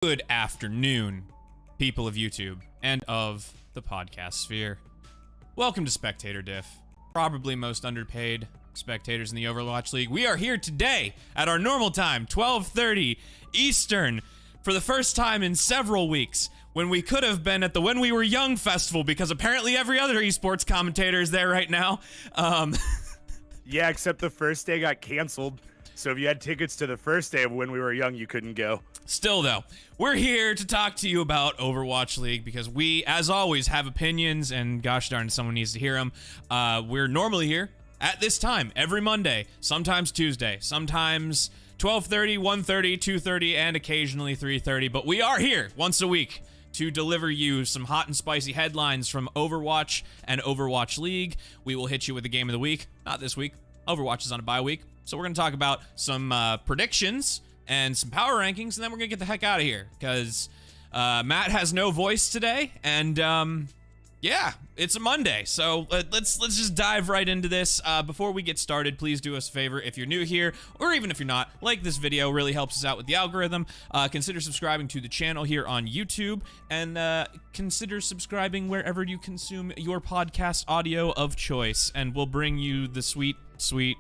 Good afternoon, people of YouTube and of the podcast sphere. Welcome to Spectator Diff, probably most underpaid spectators in the Overwatch League. We are here today at our normal time, 12:30 Eastern, for the first time in several weeks, when we could have been at the When We Were Young festival, because apparently every other esports commentator is there right now. Yeah, except the first day got canceled. So if you had tickets to the first day of When We Were Young, you couldn't go. Still, though, we're here to talk to you about Overwatch League because we, as always, have opinions, and gosh darn, someone needs to hear them. We're normally here at this time every Monday, sometimes Tuesday, sometimes 12:30, 1:30, 2:30, and occasionally 3:30. But we are here once a week to deliver you some hot and spicy headlines from Overwatch and Overwatch League. We will hit you with the game of the week. Not this week. Overwatch is on a bye week. So we're going to talk about some predictions and some power rankings, and then we're going to get the heck out of here because Matt has no voice today, and yeah, it's a Monday. So let's just dive right into this. Before we get started, please do us a favor. If you're new here, or even if you're not, like this video, really helps us out with the algorithm. Consider subscribing to the channel here on YouTube, and consider subscribing wherever you consume your podcast audio of choice, and we'll bring you the sweet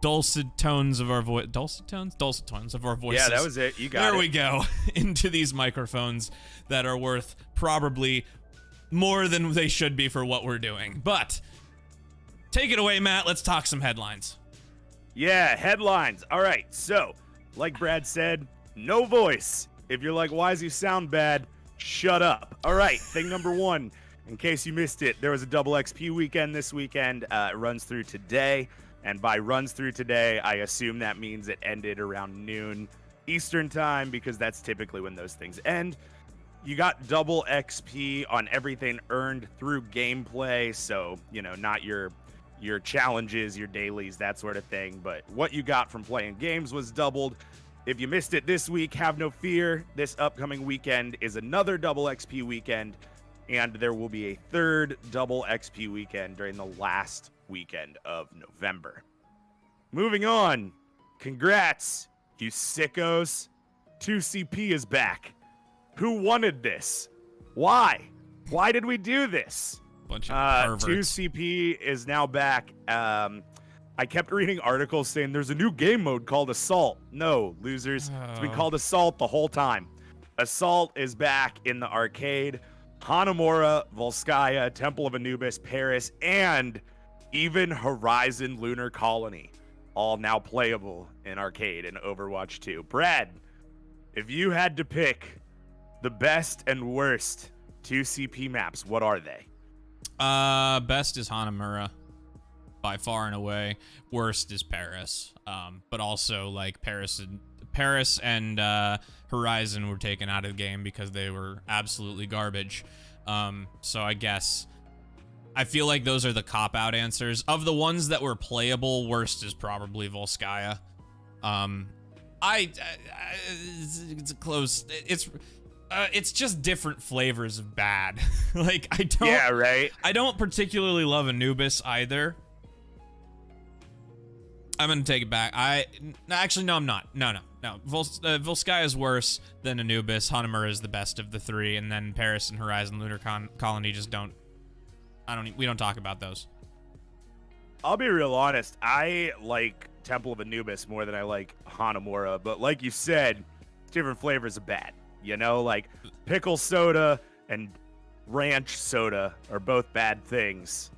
dulcet tones of our voice. Dulcet tones of our voices. Yeah, that was it. You got it. There we go. Into these microphones that are worth probably more than they should be for what we're doing. But take it away, Matt. Let's talk some headlines. Yeah, headlines. All right. So, like Brad said, no voice. If you're like, why does he sound bad? Shut up. All right. Thing number one, in case you missed it, there was a double XP weekend this weekend. It runs through today. And by runs through today, I assume that means it ended around noon Eastern time, because that's typically when those things end. You got double XP on everything earned through gameplay. So, you know, not your challenges, your dailies, that sort of thing. But what you got from playing games was doubled. If you missed it this week, have no fear. This upcoming weekend is another double XP weekend. And there will be a third double XP weekend during the last weekend of November. Moving on, congrats, you sickos. 2CP is back. Who wanted this? Why did we do this? Bunch of perverts. 2CP is now back. I kept reading articles saying there's a new game mode called Assault. No, losers. It's been called Assault the whole time. Assault is back in the arcade. Hanamura, Volskaya, Temple of Anubis, Paris, and even Horizon Lunar Colony, all now playable in arcade in Overwatch 2. Brad, if you had to pick the best and worst 2CP maps, what are they? Best is Hanamura, by far and away. Worst is Paris. But also, like, Paris and Horizon were taken out of the game because they were absolutely garbage. So I guess I feel like those are the cop-out answers. Of the ones that were playable, worst is probably Volskaya. It's close. It's just different flavors of bad. Like, Yeah, right. I don't particularly love Anubis either. I'm gonna take it back. Actually, no, I'm not. No. Volskaya is worse than Anubis. Hanamura is the best of the three, and then Paris and Horizon Lunar Colony just don't. We don't talk about those. I'll be real honest. I like Temple of Anubis more than I like Hanamura, but like you said, different flavors of bad. You know, like pickle soda and ranch soda are both bad things.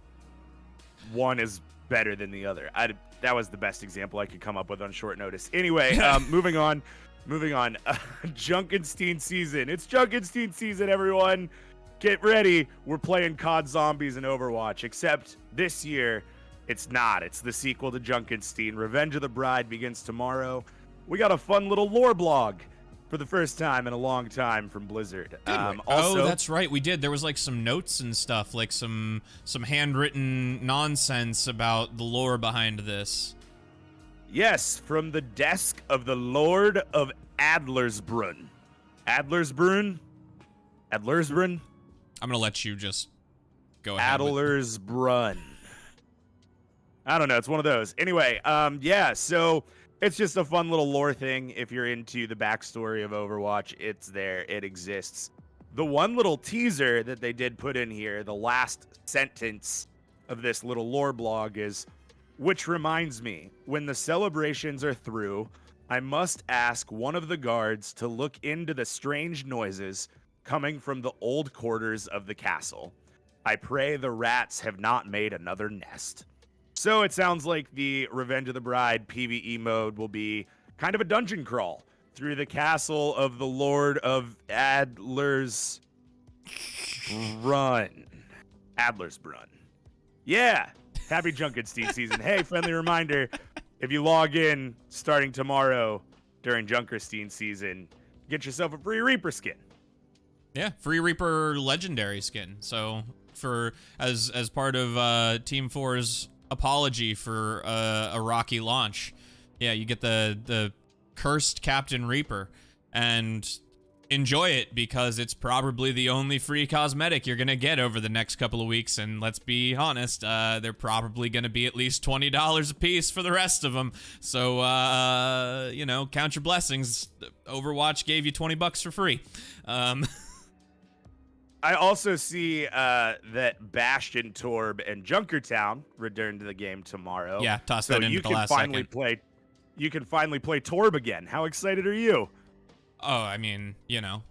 One is better than the other. That was the best example I could come up with on short notice. Anyway, moving on. Junkenstein season. It's Junkenstein season, everyone. Get ready. We're playing COD Zombies in Overwatch, except this year, it's not. It's the sequel to Junkenstein. Revenge of the Bride begins tomorrow. We got a fun little lore blog for the first time in a long time from Blizzard. Also, that's right, we did. There was like some notes and stuff, like some handwritten nonsense about the lore behind this. Yes, from the desk of the Lord of Adlersbrunn. Adlersbrunn? I'm gonna let you just go ahead. Adlersbrunn. I don't know. It's one of those. Anyway, yeah. So It's just a fun little lore thing. If you're into the backstory of Overwatch, it's there. It exists. The one little teaser that they did put in here, the last sentence of this little lore blog is, which reminds me, when the celebrations are through, I must ask one of the guards to look into the strange noises coming from the old quarters of the castle. I pray the rats have not made another nest. So it sounds like the Revenge of the Bride PvE mode will be kind of a dungeon crawl through the castle of the Lord of Adler's Brunn. Adler's Brunn. Yeah. Happy Junkenstein season. Hey, friendly reminder, if you log in starting tomorrow during Junkerstein season, get yourself a free Reaper skin. Yeah, free Reaper legendary skin. So for as part of Team 4's apology for a rocky launch, yeah, you get the cursed Captain Reaper, and enjoy it because it's probably the only free cosmetic you're gonna get over the next couple of weeks. And let's be honest, they're probably gonna be at least $20 a piece for the rest of them. So you know, count your blessings. Overwatch gave you $20 for free. I also see that Bastion, Torb, and Junkertown return to the game tomorrow. Yeah, toss that in at the last second. You can finally play Torb again. How excited are you? Oh, I mean, you know,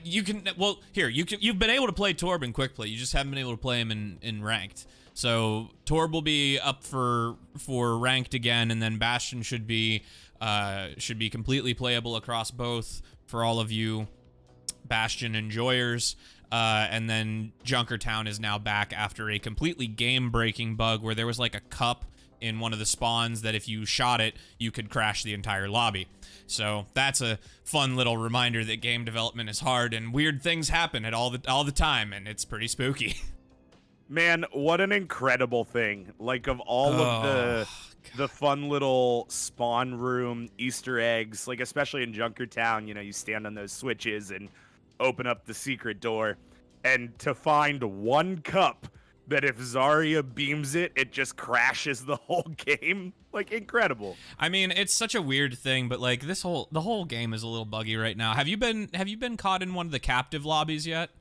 you can, well, here, you've been able to play Torb in quick play. You just haven't been able to play him in ranked. So Torb will be up for ranked again, and then Bastion should be completely playable across both for all of you Bastion enjoyers. And then Junkertown is now back after a completely game-breaking bug where there was like a cup in one of the spawns that if you shot it, you could crash the entire lobby. So that's a fun little reminder that game development is hard and weird things happen at all the time, and it's pretty spooky. Man, what an incredible thing. Like, of all of the fun little spawn room Easter eggs, like especially in Junkertown, you know, you stand on those switches and open up the secret door, and to find one cup that if Zarya beams it, it just crashes the whole game. Like, incredible. I mean, it's such a weird thing, but like the whole game is a little buggy right now. Have you been caught in one of the captive lobbies yet?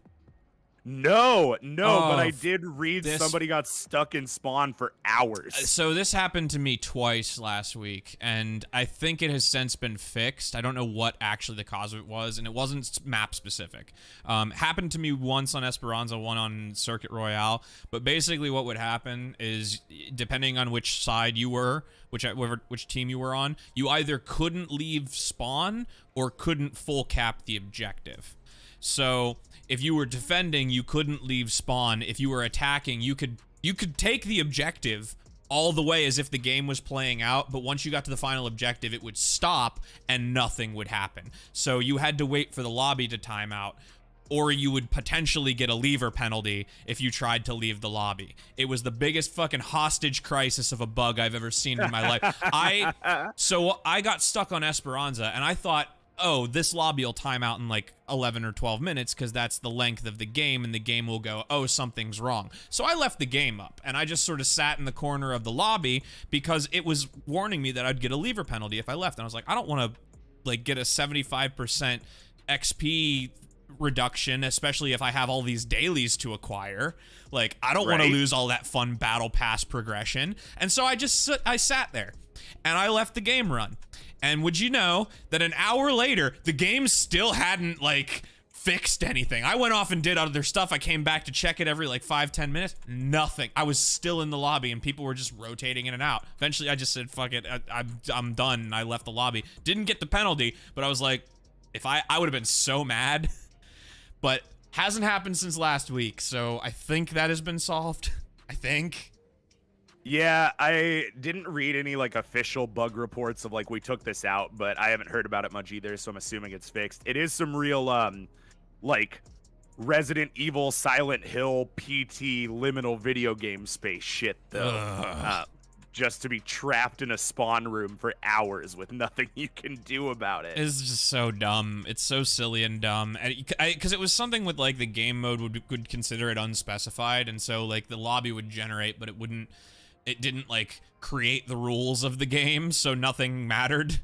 No, but I did read somebody got stuck in spawn for hours. So this happened to me twice last week, and I think it has since been fixed. I don't know what actually the cause of it was, and it wasn't map specific. Happened to me once on Esperanza, one on Circuit Royale, but basically what would happen is, depending on which side you were, which team you were on, you either couldn't leave spawn or couldn't full cap the objective. So if you were defending, you couldn't leave spawn. If you were attacking, you could take the objective all the way as if the game was playing out, but once you got to the final objective, it would stop and nothing would happen. So you had to wait for the lobby to time out, or you would potentially get a leaver penalty if you tried to leave the lobby. It was the biggest fucking hostage crisis of a bug I've ever seen in my life. So I got stuck on Esperanza, and I thought, oh, this lobby will time out in like 11 or 12 minutes because that's the length of the game, and the game will go, oh, something's wrong. So I left the game up, and I just sort of sat in the corner of the lobby because it was warning me that I'd get a leaver penalty if I left. And I was like, I don't want to like get a 75% XP reduction, especially if I have all these dailies to acquire. Like, I don't want to lose all that fun battle pass progression. And so I sat there, and I left the game run. And would you know that an hour later, the game still hadn't, like, fixed anything. I went off and did other stuff. I came back to check it every, like, 5-10 minutes. Nothing. I was still in the lobby, and people were just rotating in and out. Eventually, I just said, fuck it, I'm done, and I left the lobby. Didn't get the penalty, but I was like, if I would have been so mad. But hasn't happened since last week, so I think that has been solved. I think. Yeah, I didn't read any like official bug reports of like we took this out, but I haven't heard about it much either, so I'm assuming it's fixed. It is some real like Resident Evil, Silent Hill, PT, liminal video game space shit though. Just to be trapped in a spawn room for hours with nothing you can do about it. It's just so dumb. It's so silly and dumb. Because it was something with like the game mode would consider it unspecified, and so like the lobby would generate, but it wouldn't it didn't like create the rules of the game, so nothing mattered.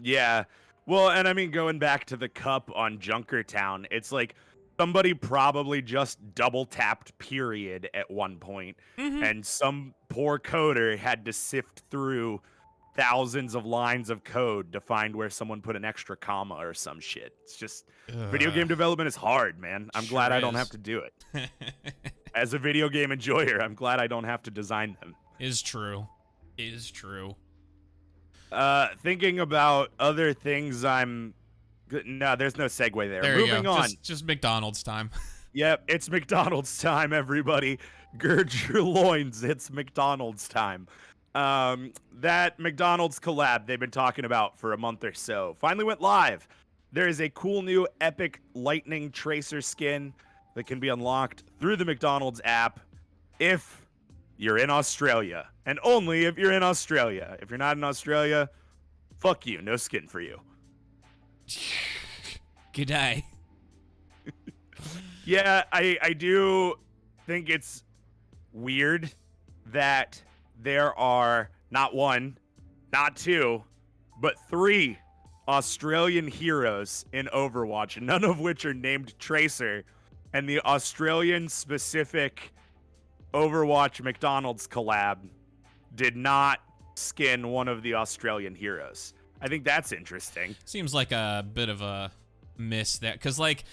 Yeah. Well, and I mean, going back to the cup on Junkertown, it's like somebody probably just double tapped period at one point, and some poor coder had to sift through thousands of lines of code to find where someone put an extra comma or some shit. It's just video game development is hard, man. I'm glad I don't have to do it. As a video game enjoyer, I'm glad I don't have to design them. Is true. Thinking about other things, no, there's no segue there. There Moving you go. on. Just McDonald's time. Yep, it's McDonald's time, everybody. Gird your loins. It's McDonald's time. That McDonald's collab they've been talking about for a month or so finally went live. There is a cool new epic lightning tracer skin that can be unlocked through the McDonald's app if you're in Australia, and only if you're in Australia. If you're not in Australia, fuck you. No skin for you. Good day. Yeah, I do think it's weird that there are not one, not two, but 3 Australian heroes in Overwatch, none of which are named Tracer, and the Australian specific Overwatch McDonald's collab did not skin one of the Australian heroes. I think that's interesting. Seems like a bit of a miss there, because like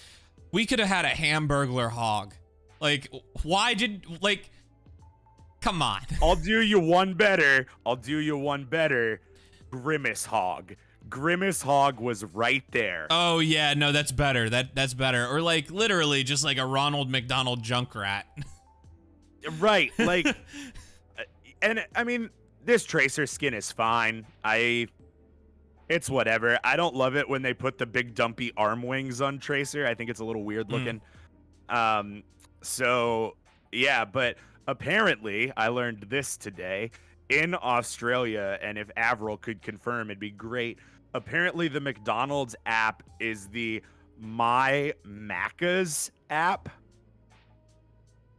we could have had a Hamburglar hog. Like, why did, like, come on. I'll do you one better. Grimace Hog. Grimace Hog was right there. Oh yeah, no, that's better. That's better. Or like literally just like a Ronald McDonald Junkrat. Right, like, and I mean, this Tracer skin is fine. It's whatever. I don't love it when they put the big dumpy arm wings on Tracer. I think it's a little weird looking. So yeah, but apparently I learned this today in Australia, and if Avril could confirm, it'd be great. Apparently the McDonald's app is the My Macca's app.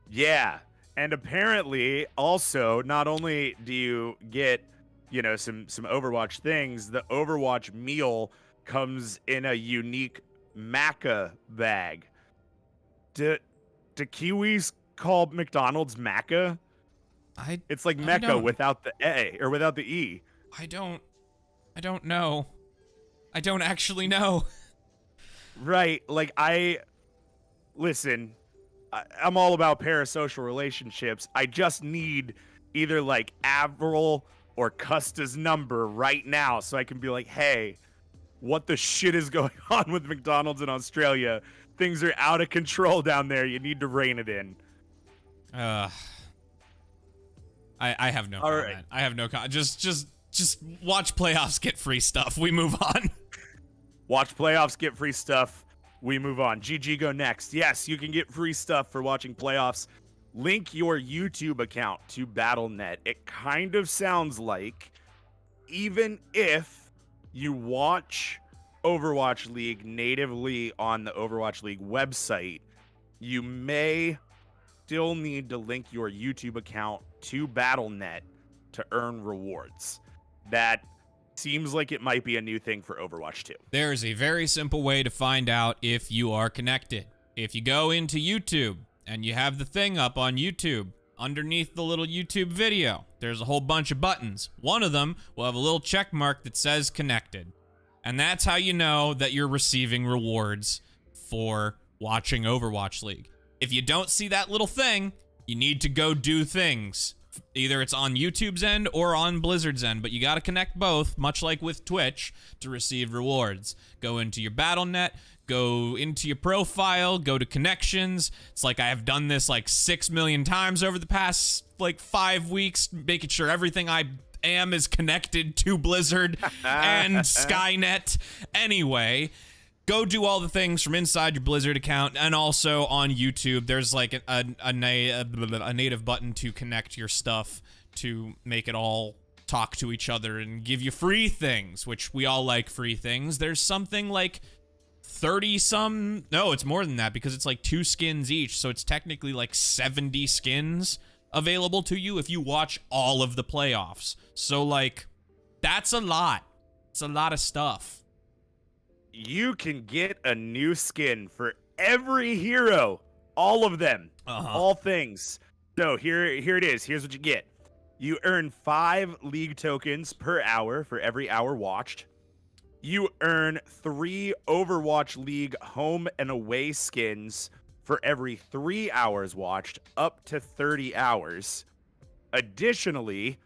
Yeah. And apparently, also, not only do you get, you know, some Overwatch things, the Overwatch meal comes in a unique Macca bag. Do Kiwis call McDonald's Macca? It's like Mecca without the A or without the E. I don't know. I don't actually know. Right. Like, listen, I'm all about parasocial relationships. I just need either like Avril or Custa's number right now so I can be like, hey, what the shit is going on with McDonald's in Australia? Things are out of control down there. You need to rein it in. I have no comment. Right. I have no comment. Just watch playoffs get free stuff. We move on. Watch playoffs get free stuff. We move on. GG go next. Yes, you can get free stuff for watching playoffs. Link your YouTube account to Battle.net. It kind of sounds like even if you watch Overwatch League natively on the Overwatch League website, you may still need to link your YouTube account to Battle.net to earn rewards. That seems like it might be a new thing for Overwatch 2. There is a very simple way to find out if you are connected. If you go into YouTube and you have the thing up on YouTube, underneath the little YouTube video, there's a whole bunch of buttons. One of them will have a little check mark that says connected. And that's how you know that you're receiving rewards for watching Overwatch League. If you don't see that little thing, you need to go do things. Either it's on YouTube's end or on Blizzard's end, but you got to connect both, much like with Twitch, to receive rewards. Go into your Battle.net, go into your profile, go to connections. It's like I have done this like 6 million times over the past like 5 weeks, making sure everything I am is connected to Blizzard and Skynet. Anyway, go do all the things from inside your Blizzard account, and also on YouTube, there's like a native button to connect your stuff to make it all talk to each other and give you free things, which we all like free things. There's something like 30 some, no, it's more than that because it's like 2 skins each, so it's technically like 70 skins available to you if you watch all of the playoffs. So, like, that's a lot. It's a lot of stuff. You can get a new skin for every hero. All of them. All things. So here it is. Here's what you get. You earn 5 league tokens per hour for every hour watched. You earn 3 Overwatch League home and away skins for every 3 hours watched, up to 30 hours. Additionally,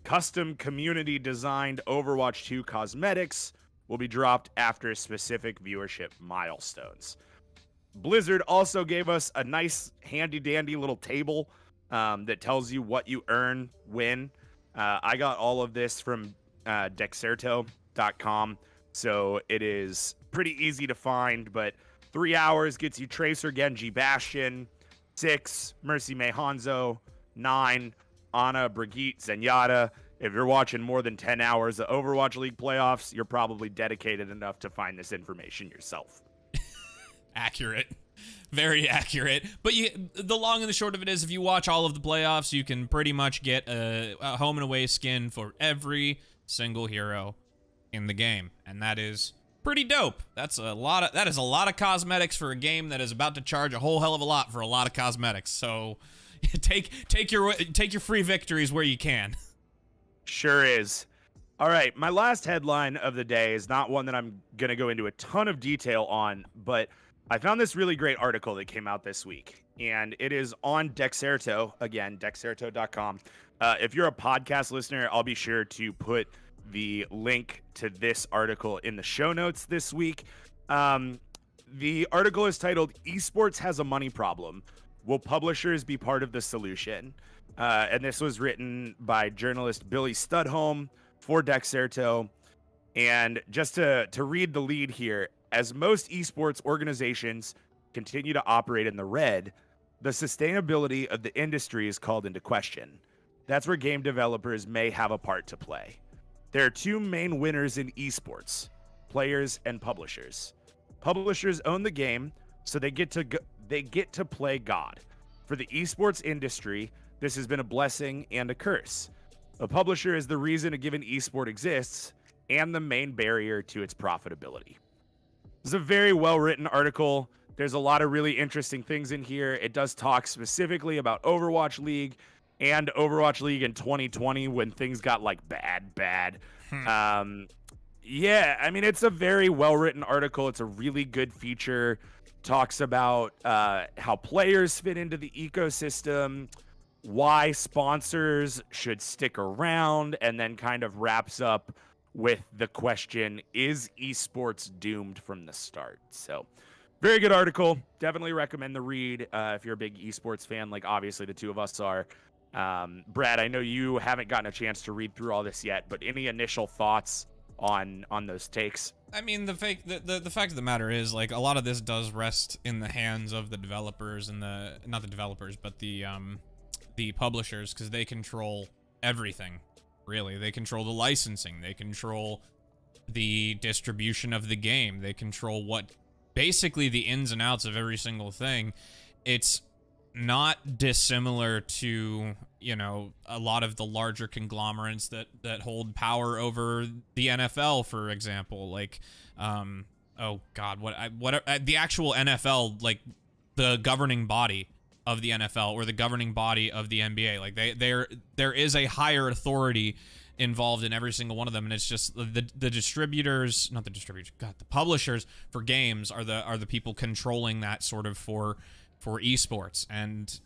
custom community designed Overwatch 2 cosmetics will be dropped after specific viewership milestones. Blizzard also gave us a nice handy dandy little table that tells you what you earn when. I got all of this from Dexerto.com, so it is pretty easy to find, but 3 hours gets you Tracer, Genji, Bastion. 6, Mercy May, Hanzo. 9, Ana, Brigitte, Zenyatta. If you're watching more than 10 hours of Overwatch League playoffs, you're probably dedicated enough to find this information yourself. Accurate. Very accurate. But the long and the short of it is, if you watch all of the playoffs, you can pretty much get a home and away skin for every single hero in the game. And that is pretty dope. That is a lot of cosmetics for a game that is about to charge a whole hell of a lot for a lot of cosmetics. So take your free victories where you can. Sure is. All right, my last headline of the day is not one that I'm going to go into a ton of detail on, but I found this really great article that came out this week, and it is on Dexerto, again, Dexerto.com. If you're a podcast listener, I'll be sure to put the link to this article in the show notes this week. The article is titled, "Esports Has a Money Problem. Will Publishers Be Part of the Solution?" And this was written by journalist Billy Studholme for Dexerto. And just to read the lead here, as most esports organizations continue to operate in the red, the sustainability of the industry is called into question. That's where game developers may have a part to play. There are 2 main winners in esports, players and publishers. Publishers own the game, so they get to play God. For the esports industry, this has been a blessing and a curse. A publisher is the reason a given esport exists and the main barrier to its profitability. This is a very well-written article. There's a lot of really interesting things in here. It does talk specifically about Overwatch League and Overwatch League in 2020 when things got like bad. Yeah, I mean, it's a very well-written article. It's a really good feature. Talks about how players fit into the ecosystem, why sponsors should stick around, and then kind of wraps up with the question, is esports doomed from the start? So very good article. Definitely recommend the read if you're a big esports fan, like obviously the two of us are. Brad, I know you haven't gotten a chance to read through all this yet, but any initial thoughts on those takes? I mean, the fact of the matter is, like, a lot of this does rest in the hands of the developers and not the developers, but the publishers, because they control everything. Really, they control the licensing, they control the distribution of the game, they control basically the ins and outs of every single thing. It's not dissimilar to, you know, a lot of the larger conglomerates that hold power over the NFL, for example. Like, oh God, the actual NFL, like the governing body of the NFL or the governing body of the NBA. Like there is a higher authority involved in every single one of them, and it's just the distributors, not the distributors, God, the publishers for games are the people controlling that sort of for esports. And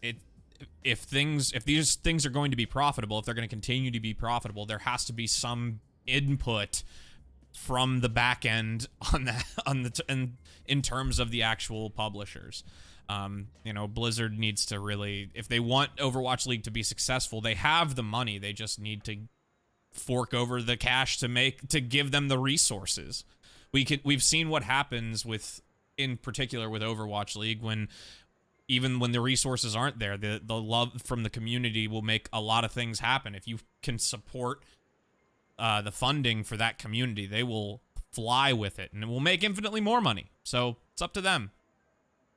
if these things are going to be profitable, if they're going to continue to be profitable, there has to be some input from the back end in terms of the actual publishers. You know, Blizzard needs to really, if they want Overwatch League to be successful, they have the money. They just need to fork over the cash to give them the resources. We've seen what happens in particular with Overwatch League even when the resources aren't there, the love from the community will make a lot of things happen. If you can support the funding for that community, they will fly with it, and it will make infinitely more money. So it's up to them.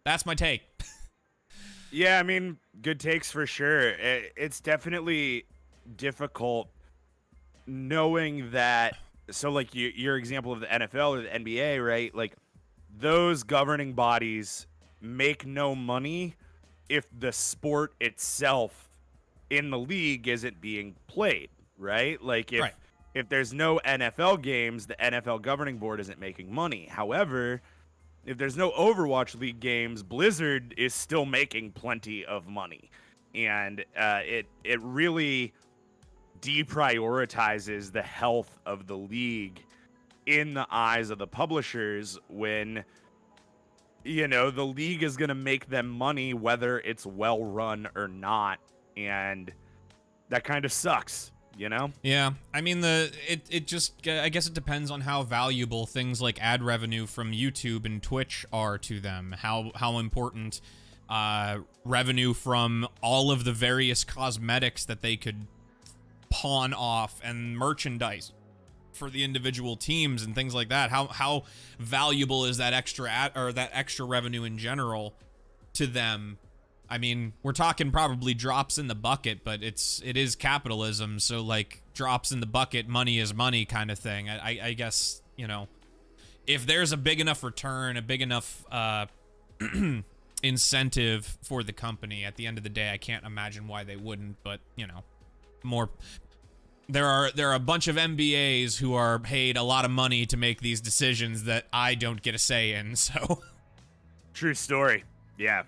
That's my take. Yeah, I mean, good takes for sure. It's definitely difficult knowing that. So, like your example of the NFL or the NBA, right? Like those governing bodies make no money if the sport itself in the league isn't being played, right? Like Right. if there's no NFL games, the NFL governing board isn't making money. However, if there's no Overwatch League games, Blizzard is still making plenty of money, and it really deprioritizes the health of the league in the eyes of the publishers when the league is going to make them money whether it's well run or not, and that kind of sucks. Yeah, I mean it just I guess it depends on how valuable things like ad revenue from YouTube and Twitch are to them. How important revenue from all of the various cosmetics that they could pawn off and merchandise for the individual teams and things like that. How valuable is that extra revenue in general to them? I mean, we're talking probably drops in the bucket, but it is capitalism, so like drops in the bucket, money is money kind of thing. I guess, if there's a big enough return, a big enough incentive for the company, at the end of the day, I can't imagine why they wouldn't, but more there are a bunch of MBAs who are paid a lot of money to make these decisions that I don't get a say in, so True story. Yeah.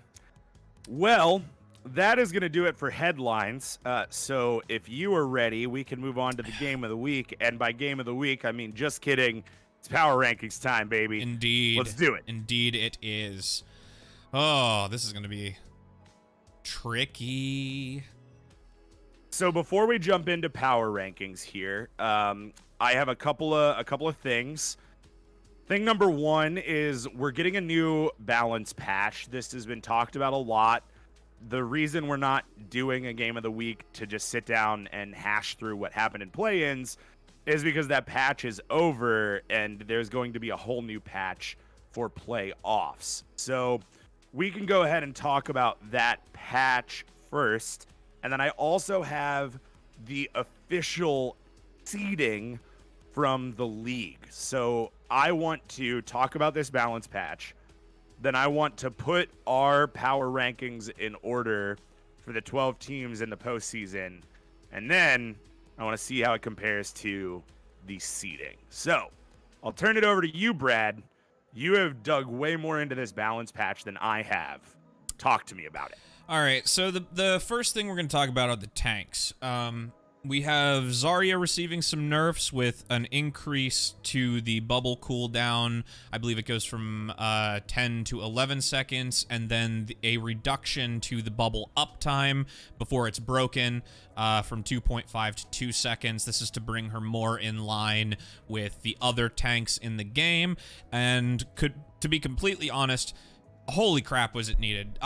Well, that is going to do it for headlines. So if you are ready, we can move on to the game of the week. And by game of the week, I mean, just kidding. It's power rankings time, baby. Indeed. Let's do it. Indeed it is. Oh, this is going to be tricky. So before we jump into power rankings here, I have a couple of things. Thing number one is we're getting a new balance patch. This has been talked about a lot. The reason we're not doing a game of the week to just sit down and hash through what happened in play-ins is because that patch is over and there's going to be a whole new patch for playoffs. So we can go ahead and talk about that patch first. And then I also have the official seeding from the league. So I want to talk about this balance patch. Then I want to put our power rankings in order for the 12 teams in the postseason. And then I want to see how it compares to the seeding. So I'll turn it over to you, Brad. You have dug way more into this balance patch than I have. Talk to me about it. All right, so the first thing we're going to talk about are the tanks. We have Zarya receiving some nerfs with an increase to the bubble cooldown. I believe it goes from 10 to 11 seconds, and then a reduction to the bubble uptime before it's broken from 2.5 to 2 seconds. This is to bring her more in line with the other tanks in the game, and to be completely honest, holy crap was it needed.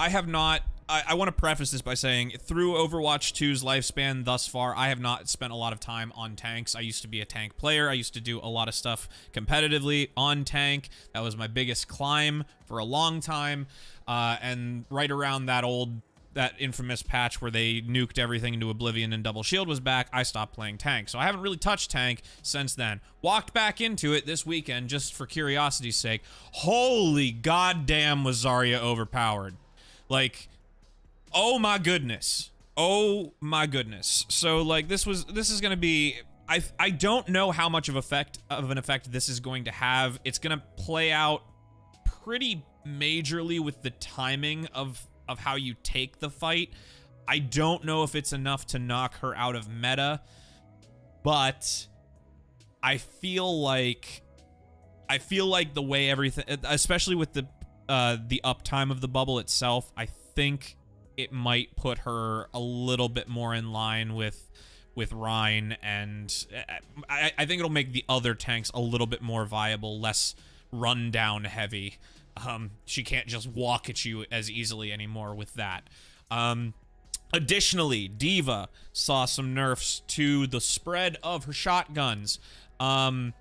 I want to preface this by saying, through Overwatch 2's lifespan thus far, I have not spent a lot of time on tanks. I used to be a tank player. I used to do a lot of stuff competitively on tank. That was my biggest climb for a long time. And right around that infamous patch where they nuked everything into oblivion and double shield was back, I stopped playing tank. So I haven't really touched tank since then. Walked back into it this weekend just for curiosity's sake. Holy goddamn was Zarya overpowered. Like, oh my goodness. Oh my goodness. So like this is going to be, I don't know how much of an effect this is going to have. It's going to play out pretty majorly with the timing of how you take the fight. I don't know if it's enough to knock her out of meta, but I feel like the way everything, especially with the uptime of the bubble itself, I think it might put her a little bit more in line with Rhine, and I think it'll make the other tanks a little bit more viable, less rundown heavy. She can't just walk at you as easily anymore with that. Additionally, D.Va saw some nerfs to the spread of her shotguns. Not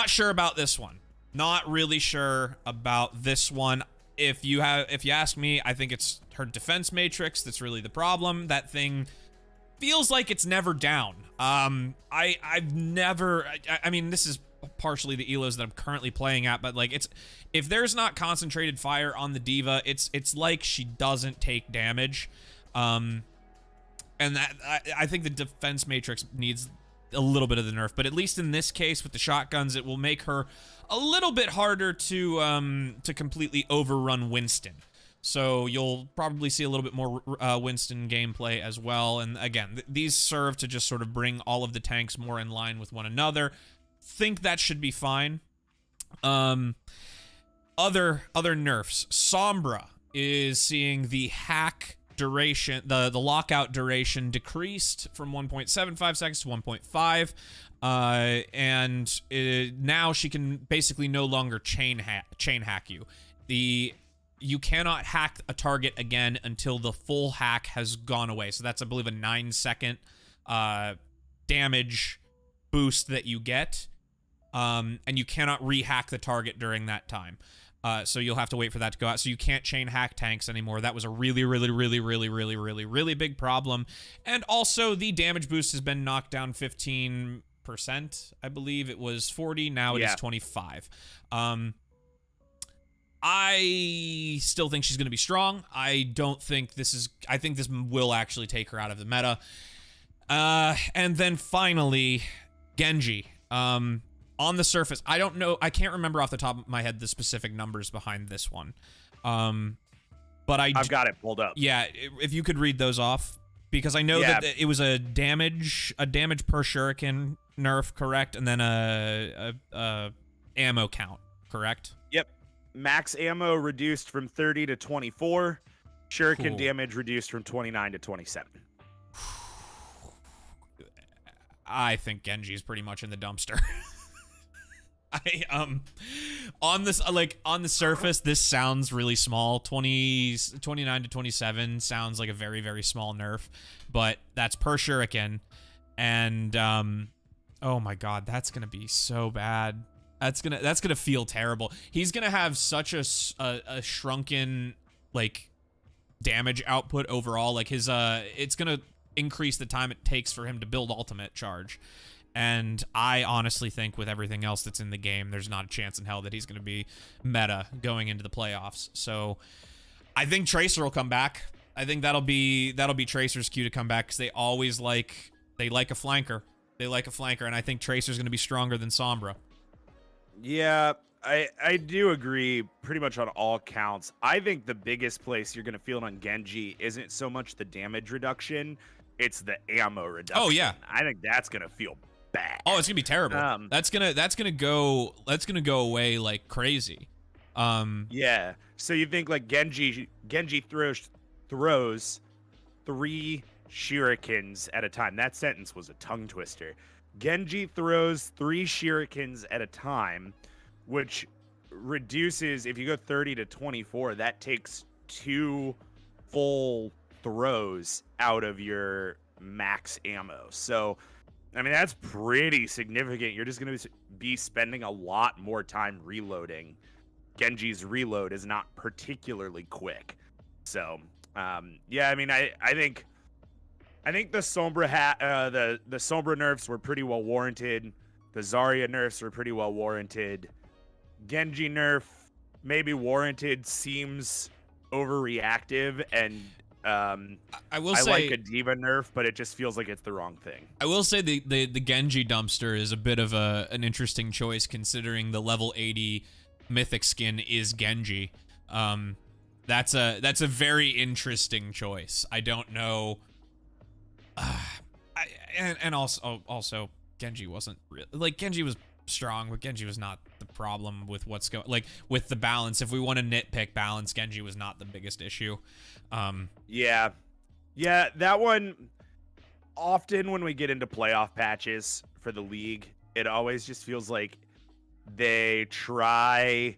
sure about this one. Not really sure about this one. if you ask me, I think it's her defense matrix that's really the problem. That thing feels like it's never down. I've never, I mean, this is partially the elos that I'm currently playing at, but like if there's not concentrated fire on the diva, it's like she doesn't take damage. And that I think the defense matrix needs a little bit of the nerf, but at least in this case with the shotguns, it will make her a little bit harder to completely overrun Winston. So you'll probably see a little bit more Winston gameplay as well. And again, these serve to just sort of bring all of the tanks more in line with one another. Think that should be fine. Other nerfs. Sombra is seeing the hack duration, the lockout duration decreased from 1.75 seconds to 1.5. And now she can basically no longer chain hack you. You cannot hack a target again until the full hack has gone away. So that's, I believe, a 9-second damage boost that you get. And you cannot rehack the target during that time. So you'll have to wait for that to go out. So you can't chain hack tanks anymore. That was a really big problem. And also the damage boost has been knocked down 15%. I believe it was 40. Now it is 25. I still think she's going to be strong. I think this will actually take her out of the meta. And then finally, Genji. On the surface, I don't know. I can't remember off the top of my head the specific numbers behind this one. But I've got it pulled up. Yeah, if you could read those off, because I know that it was a damage per shuriken nerf, correct? And then a ammo count, correct? Yep. Max ammo reduced from 30 to 24. Shuriken damage reduced from 29 to 27. I think Genji is pretty much in the dumpster. On the surface, this sounds really small. 29 to 27 sounds like a very small nerf, but that's per shuriken. And oh my god, that's gonna be so bad. That's gonna feel terrible. He's gonna have such a shrunken like damage output overall. Like his it's gonna increase the time it takes for him to build ultimate charge. And I honestly think with everything else that's in the game, there's not a chance in hell that he's going to be meta going into the playoffs. So I think Tracer will come back. I think that'll be Tracer's cue to come back, because they like a flanker. They like a flanker, and I think Tracer's going to be stronger than Sombra. Yeah, I do agree pretty much on all counts. I think the biggest place you're going to feel it on Genji isn't so much the damage reduction, it's the ammo reduction. Oh yeah. I think that's going to feel bad. Oh, it's gonna be terrible. That's gonna go away like crazy. Yeah. So you think like Genji throws 3 shurikens at a time. That sentence was a tongue twister. Genji throws 3 shurikens at a time, which reduces, if you go 30 to 24, that takes 2 full throws out of your max ammo. So I mean, that's pretty significant. You're just going to be spending a lot more time reloading. Genji's reload is not particularly quick. So, yeah, I mean, I think the Sombra the Sombra nerfs were pretty well warranted. The Zarya nerfs were pretty well warranted. Genji nerf, maybe warranted, seems overreactive, and I will say, like a diva nerf, but it just feels like it's the wrong thing. I will say the Genji dumpster is a bit of an interesting choice, considering the level 80 mythic skin is Genji. That's a very interesting choice. I don't know. And also Genji wasn't like, Genji was strong, but Genji was not the problem with what's going, like with the balance. If we want to nitpick balance, Genji was not the biggest issue. Yeah, that one, often when we get into playoff patches for the league, it always just feels like they try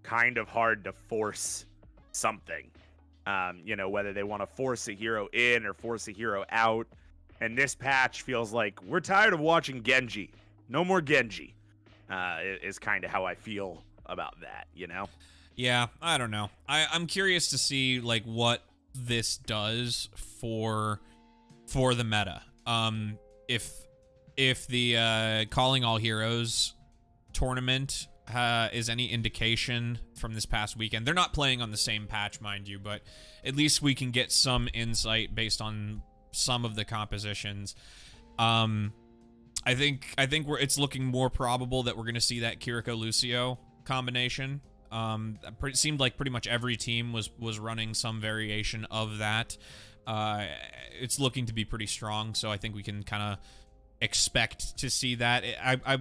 kind of hard to force something. Whether they want to force a hero in or force a hero out. And this patch feels like we're tired of watching Genji. No more Genji. Is kind of how I feel about that, Yeah, I don't know. I'm curious to see like what this does for the meta. If the Calling All Heroes tournament is any indication from this past weekend. They're not playing on the same patch, mind you, but at least we can get some insight based on some of the compositions. I think it's looking more probable that we're going to see that Kiriko Lucio combination. It seemed like pretty much every team was running some variation of that. It's looking to be pretty strong, so I think we can kind of expect to see that.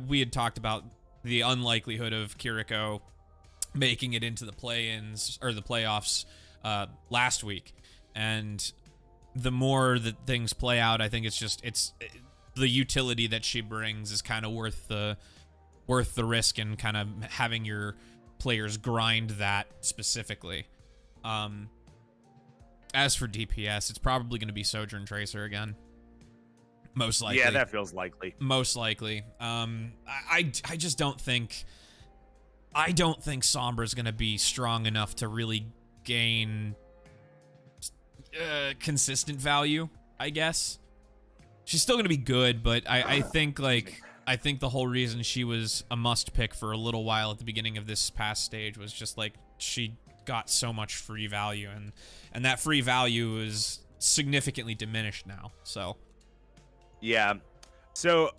We had talked about the unlikelihood of Kiriko making it into the play-ins or the playoffs last week, and the more that things play out, I think it's the utility that she brings is kind of worth the risk and kind of having your players grind that specifically. As for DPS, it's probably going to be Sojourn Tracer again. Most likely. Yeah, that feels likely. Most likely. I just don't think Sombra's going to be strong enough to really gain consistent value, I guess. She's still going to be good, but I think the whole reason she was a must pick for a little while at the beginning of this past stage was just like she got so much free value, and that free value is significantly diminished now. So yeah. So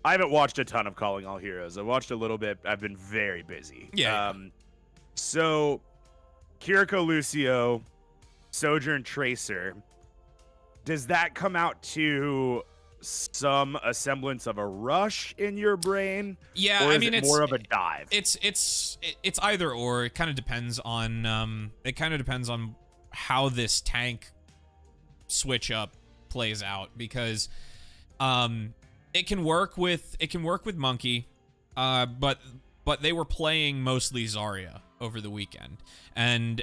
I haven't watched a ton of Calling All Heroes. I watched a little bit. I've been very busy. Yeah. So Kiriko Lucio, Sojourn Tracer, does that come out to a semblance of a rush in your brain? Yeah, or is I mean, it it's more of a dive. It's either or. It kind of depends on how this tank switch up plays out, because it can work with Monkey, but they were playing mostly Zarya over the weekend, and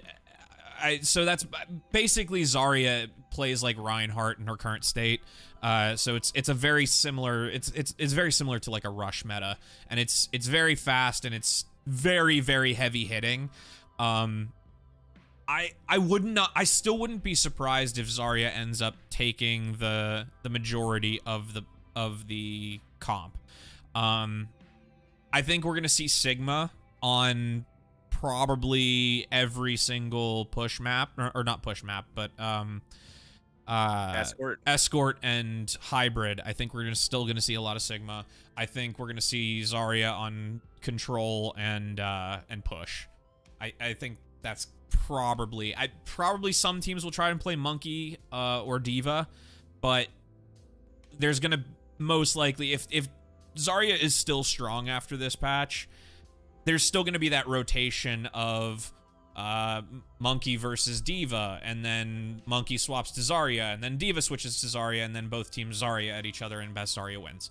so that's basically Zarya plays like Reinhardt in her current state. So it's a very similar it's very similar to like a rush meta, and it's very fast and it's very, very heavy hitting. I still wouldn't be surprised if Zarya ends up taking the majority of the comp. I think we're gonna see Sigma on probably every single push map, or not push map, but escort and hybrid. I think we're still gonna see a lot of Sigma. I think we're gonna see Zarya on control and push. I think that's probably some teams will try and play Monkey or Diva, but there's gonna most likely, if Zarya is still strong after this patch, there's still gonna be that rotation of Monkey versus Diva, and then Monkey swaps to Zarya, and then Diva switches to Zarya, and then both teams Zarya at each other, and best Zarya wins.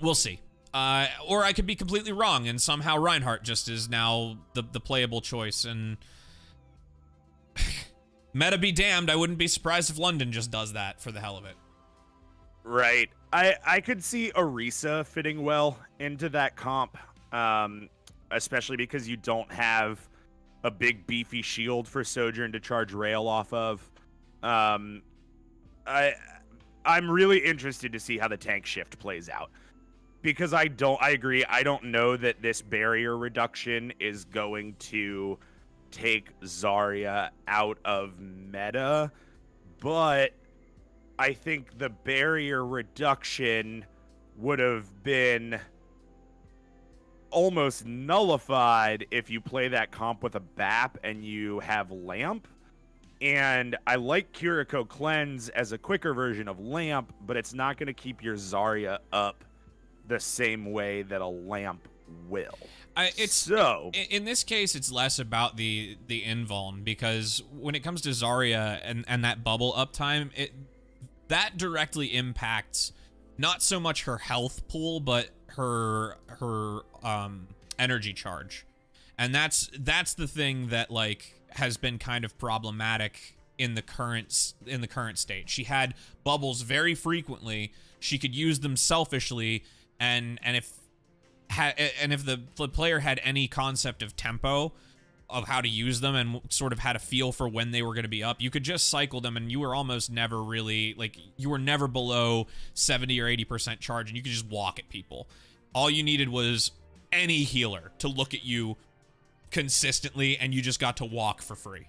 We'll see. Or I could be completely wrong, and somehow Reinhardt just is now the playable choice, and meta be damned, I wouldn't be surprised if London just does that for the hell of it. Right. I could see Orisa fitting well into that comp, especially because you don't have a big beefy shield for Sojourn to charge rail off of. I'm really interested to see how the tank shift plays out, because I agree. I don't know that this barrier reduction is going to take Zarya out of meta, but I think the barrier reduction would have been almost nullified if you play that comp with a BAP and you have Lamp. And I like Kiriko Cleanse as a quicker version of Lamp, but it's not going to keep your Zarya up the same way that a Lamp will. In this case, it's less about the invuln, because when it comes to Zarya and that bubble uptime, that directly impacts not so much her health pool, but her energy charge. And that's the thing that like has been kind of problematic in the current state. She had bubbles very frequently. She could use them selfishly, and if if the player had any concept of tempo, of how to use them, and sort of had a feel for when they were going to be up, you could just cycle them, and you were almost never really, like, you were never below 70 or 80% charge, and you could just walk at people. All you needed was any healer to look at you consistently, and you just got to walk for free.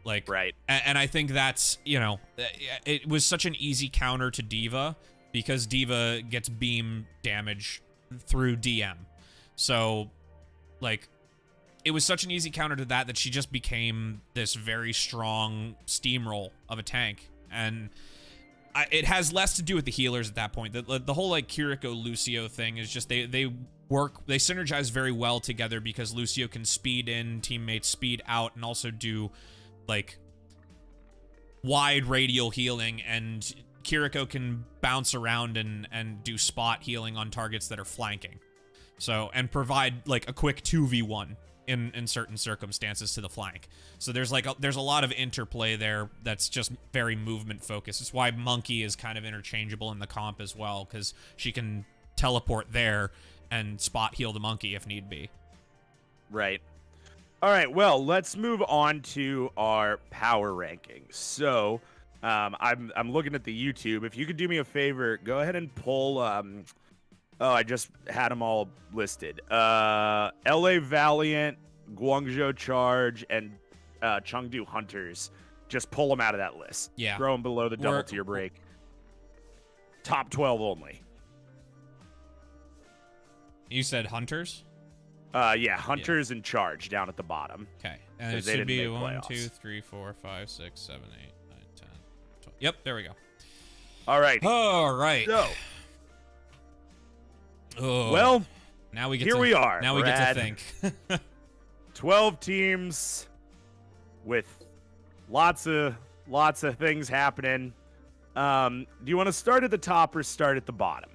Like, right. And I think that's, you know, it was such an easy counter to D.Va, because D.Va gets beam damage through DM. So, like, it was such an easy counter to that she just became this very strong steamroll of a tank. And it has less to do with the healers at that point. The whole, like, Kiriko Lucio thing is just they synergize very well together, because Lucio can speed in, teammates speed out, and also do, like, wide radial healing, and Kiriko can bounce around and do spot healing on targets that are flanking. So, and provide, like, a quick 2v1 in certain circumstances to the flank. So there's a lot of interplay there that's just very movement focused. It's why Monkey is kind of interchangeable in the comp as well, because she can teleport there and spot heal the Monkey if need be. Right. All right, well, let's move on to our power rankings. So, I'm looking at the YouTube. If you could do me a favor, go ahead and pull I just had them all listed. LA Valiant, Guangzhou Charge, and Chengdu Hunters. Just pull them out of that list. Yeah. Throw them below the double tier break. Top 12 only. You said Hunters? Yeah, Hunters and Charge down at the bottom. Okay. And it should be 1, 2, 3, 4, 5, 6, 7, 8, 9, 10, 12. Yep, there we go. All right. All right. So, well, now we get we are. Now Brad. we get to think. 12 teams with lots of things happening. Do you want to start at the top or start at the bottom?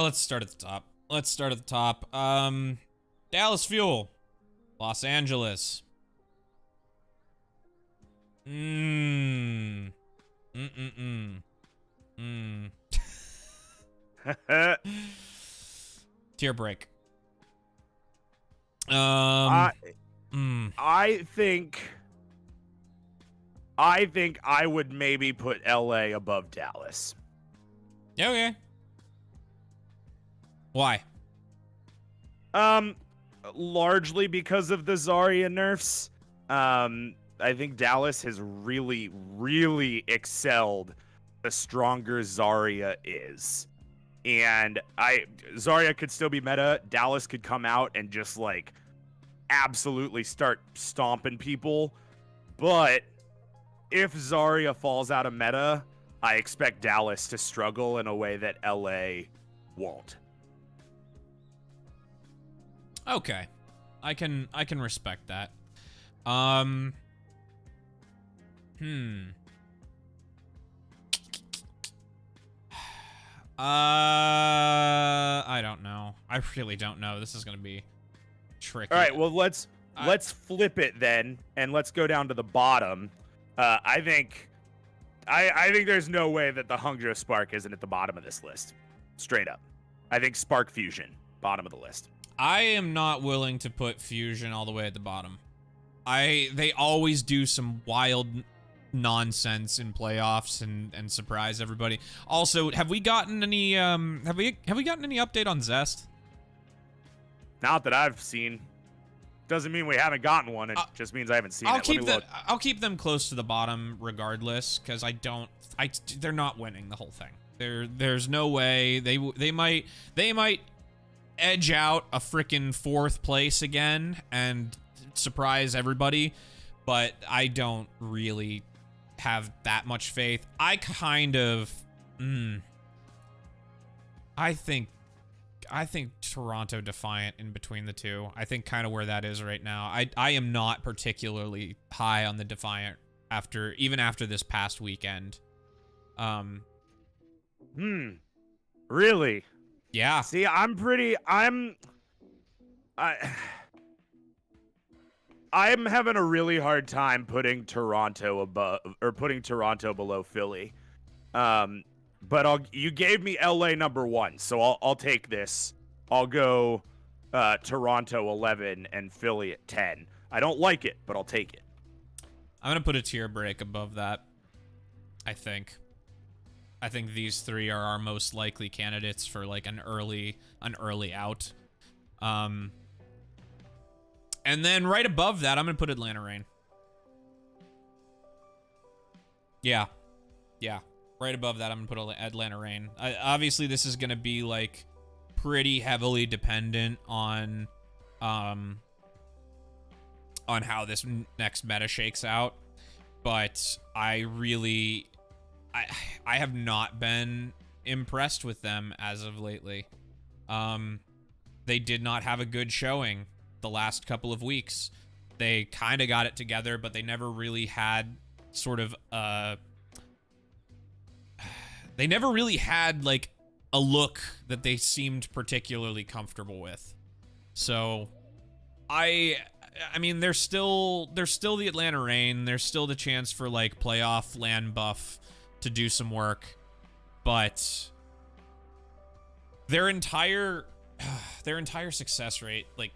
Let's start at the top. Dallas Fuel, Los Angeles. Tier break. I think I would maybe put LA above Dallas. Okay. Why? Largely because of the Zarya nerfs. I think Dallas has really, really excelled the stronger Zarya is. And Zarya could still be meta. Dallas could come out and just, like, absolutely start stomping people. But if Zarya falls out of meta, I expect Dallas to struggle in a way that LA won't. Okay. I can respect that. I don't know. I really don't know. This is gonna be tricky. All right, well, let's flip it then, and let's go down to the bottom. I think there's no way that the Hangzhou Spark isn't at the bottom of this list. Straight up. I think Spark Fusion, bottom of the list. I am not willing to put Fusion all the way at the bottom. They always do some wild nonsense in playoffs and surprise everybody. Also, have we gotten any have we gotten any update on Zest? Not that I've seen. Doesn't mean we haven't gotten one. It just means I haven't seen it. I'll keep them close to the bottom regardless, because they're not winning the whole thing. There's no way they might edge out a freaking 4th place again and surprise everybody, but I don't really have that much faith. I kind of I think Toronto Defiant in between the two. I think kind of where that is right now. I am not particularly high on the Defiant even after this past weekend. Really? Yeah. See, I'm having a really hard time putting Toronto below Philly. But you gave me LA number 1, so I'll take this. I'll go Toronto 11 and Philly at 10. I don't like it, but I'll take it. I'm gonna put a tier break above that. I think these three are our most likely candidates for like an early out. And then right above that, I'm gonna put Atlanta Reign. Yeah. Right above that, I'm gonna put Atlanta Reign. Obviously, this is gonna be like pretty heavily dependent on how this next meta shakes out, but I have not been impressed with them as of lately. They did not have a good showing the last couple of weeks. They kind of got it together, but they never really had sort of they never really had like a look that they seemed particularly comfortable with. So I mean, there's still the Atlanta Reign. There's still the chance for like playoff land buff to do some work, but their entire success rate like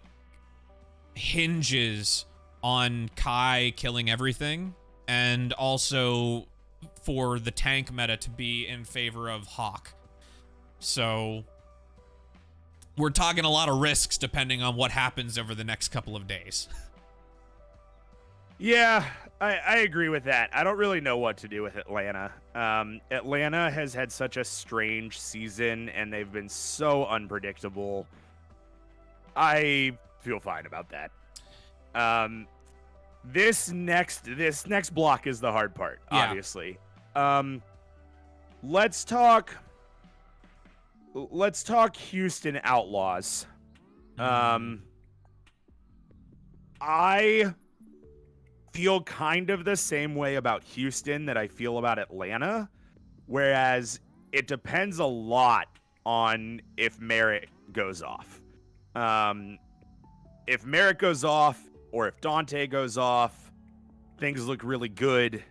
hinges on Kai killing everything, and also for the tank meta to be in favor of Hawk. So we're talking a lot of risks depending on what happens over the next couple of days. Yeah, I agree with that. I don't really know what to do with Atlanta. Atlanta has had such a strange season, and they've been so unpredictable. I feel fine about that. This next block is the hard part, obviously. Let's talk Houston Outlaws. I feel kind of the same way about Houston that I feel about Atlanta, whereas it depends a lot on if Merritt goes off. If Merritt goes off or if Dante goes off, things look really good.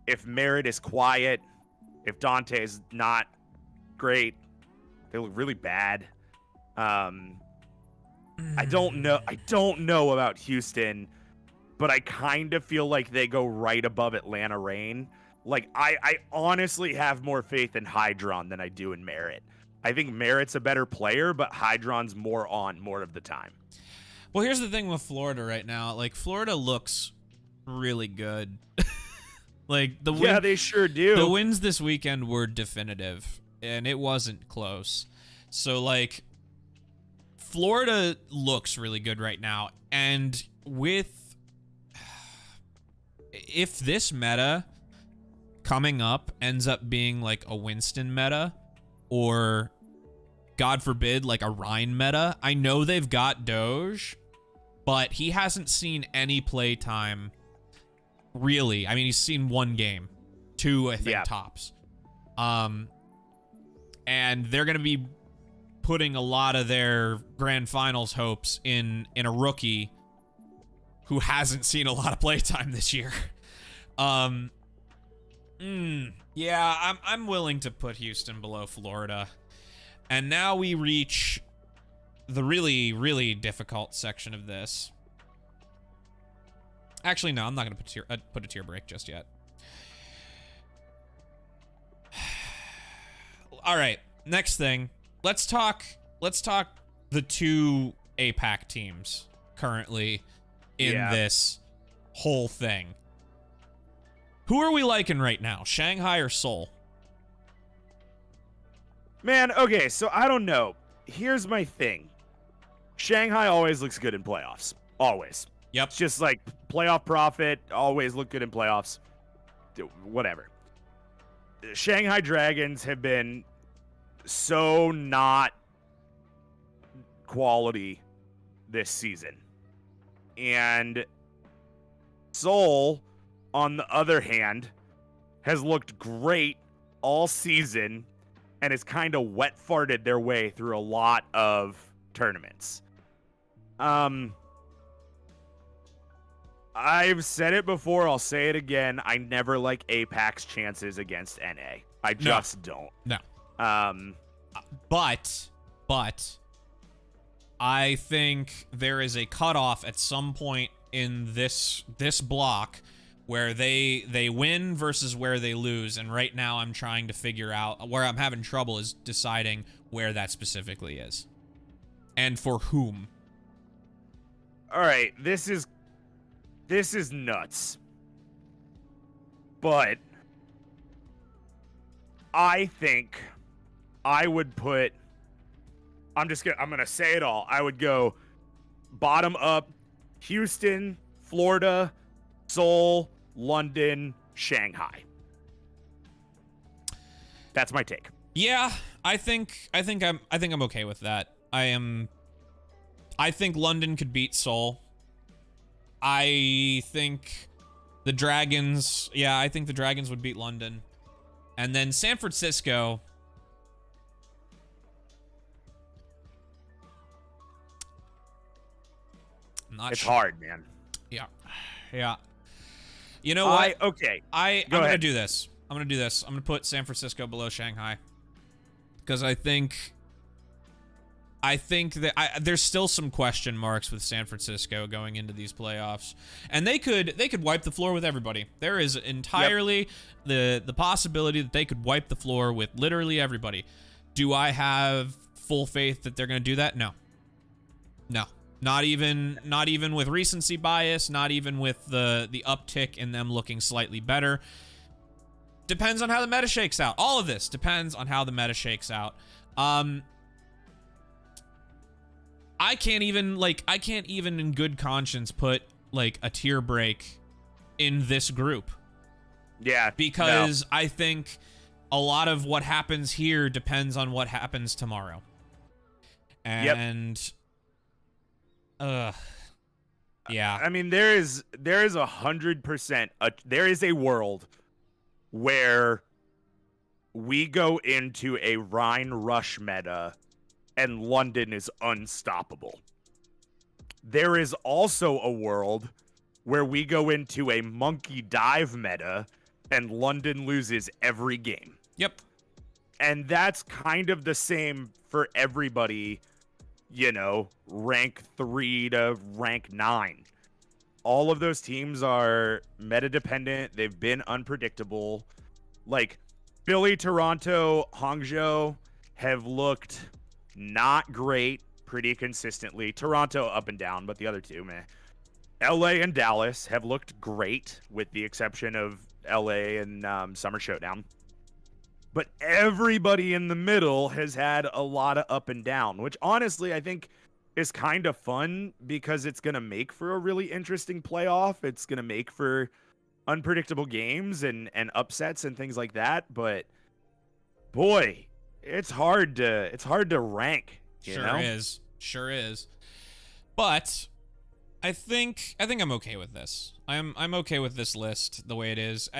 If Merritt is quiet, if Dante is not great, they look really bad. I don't know about Houston, but I kind of feel like they go right above Atlanta Reign. Like, I honestly have more faith in Hydron than I do in Merritt. I think Merritt's a better player, but Hydron's more of the time. Well, here's the thing with Florida right now. Like, Florida looks really good. Like, yeah, they sure do. The wins this weekend were definitive, and it wasn't close. So, like, Florida looks really good right now. And if this meta coming up ends up being like a Winston meta, or God forbid, like a Rhine meta, I know they've got Doge, but he hasn't seen any play time, really. I mean, he's seen one game, 2, I think, tops. And they're going to be putting a lot of their grand finals hopes in a rookie who hasn't seen a lot of playtime this year. Yeah, I'm willing to put Houston below Florida. And now we reach the really, really difficult section of this. Actually, no, I'm not going to put a tier break just yet. All right, next thing. Let's talk the 2 APAC teams currently in this whole thing. Who are we liking right now, Shanghai or Seoul? Man, okay, so I don't know. Here's my thing. Shanghai always looks good in playoffs. Always. Yep. It's just like playoff profit, always look good in playoffs. Whatever. The Shanghai Dragons have been so not quality this season. And Seoul, on the other hand, has looked great all season and has kind of wet farted their way through a lot of tournaments. I've said it before. I'll say it again. I never like APAC's chances against NA. I just don't. No. Um, but I think there is a cutoff at some point in this block where they win versus where they lose, and right now I'm trying to figure out where I'm having trouble is deciding where that specifically is and for whom. all right, this is nuts. But I think I would put I'm gonna say it all. I would go bottom up: Houston, Florida, Seoul, London, Shanghai. That's my take. Yeah, I think I'm okay with that. I think London could beat Seoul. I think the Dragons, I think the Dragons would beat London. And then San Francisco, It's hard, man. Yeah. You know what? Okay. I'm gonna do this. I'm gonna put San Francisco below Shanghai because I think that there's still some question marks with San Francisco going into these playoffs, and they could wipe the floor with everybody. There is entirely the possibility that they could wipe the floor with literally everybody. Do I have full faith that they're gonna do that? No. Not even with recency bias, not even with the uptick in them looking slightly better. Depends on how the meta shakes out. All of this depends on how the meta shakes out. I can't even in good conscience put like a tier break in this group. Yeah. Because I think a lot of what happens here depends on what happens tomorrow. And yeah. I mean, there is 100%. There is a world where we go into a Rhine Rush meta and London is unstoppable. There is also a world where we go into a Monkey Dive meta and London loses every game. Yep. And that's kind of the same for everybody. Rank 3 to rank 9. All of those teams are meta dependent. They've been unpredictable. Like Philly, Toronto, Hangzhou have looked not great pretty consistently. Toronto up and down, but the other two, meh. LA and Dallas have looked great with the exception of LA and Summer Showdown. But everybody in the middle has had a lot of up and down, which honestly I think is kind of fun because it's going to make for a really interesting playoff. It's going to make for unpredictable games and upsets and things like that. But boy, it's hard to rank. Sure is. But I think I'm okay with this. I'm okay with this list the way it is.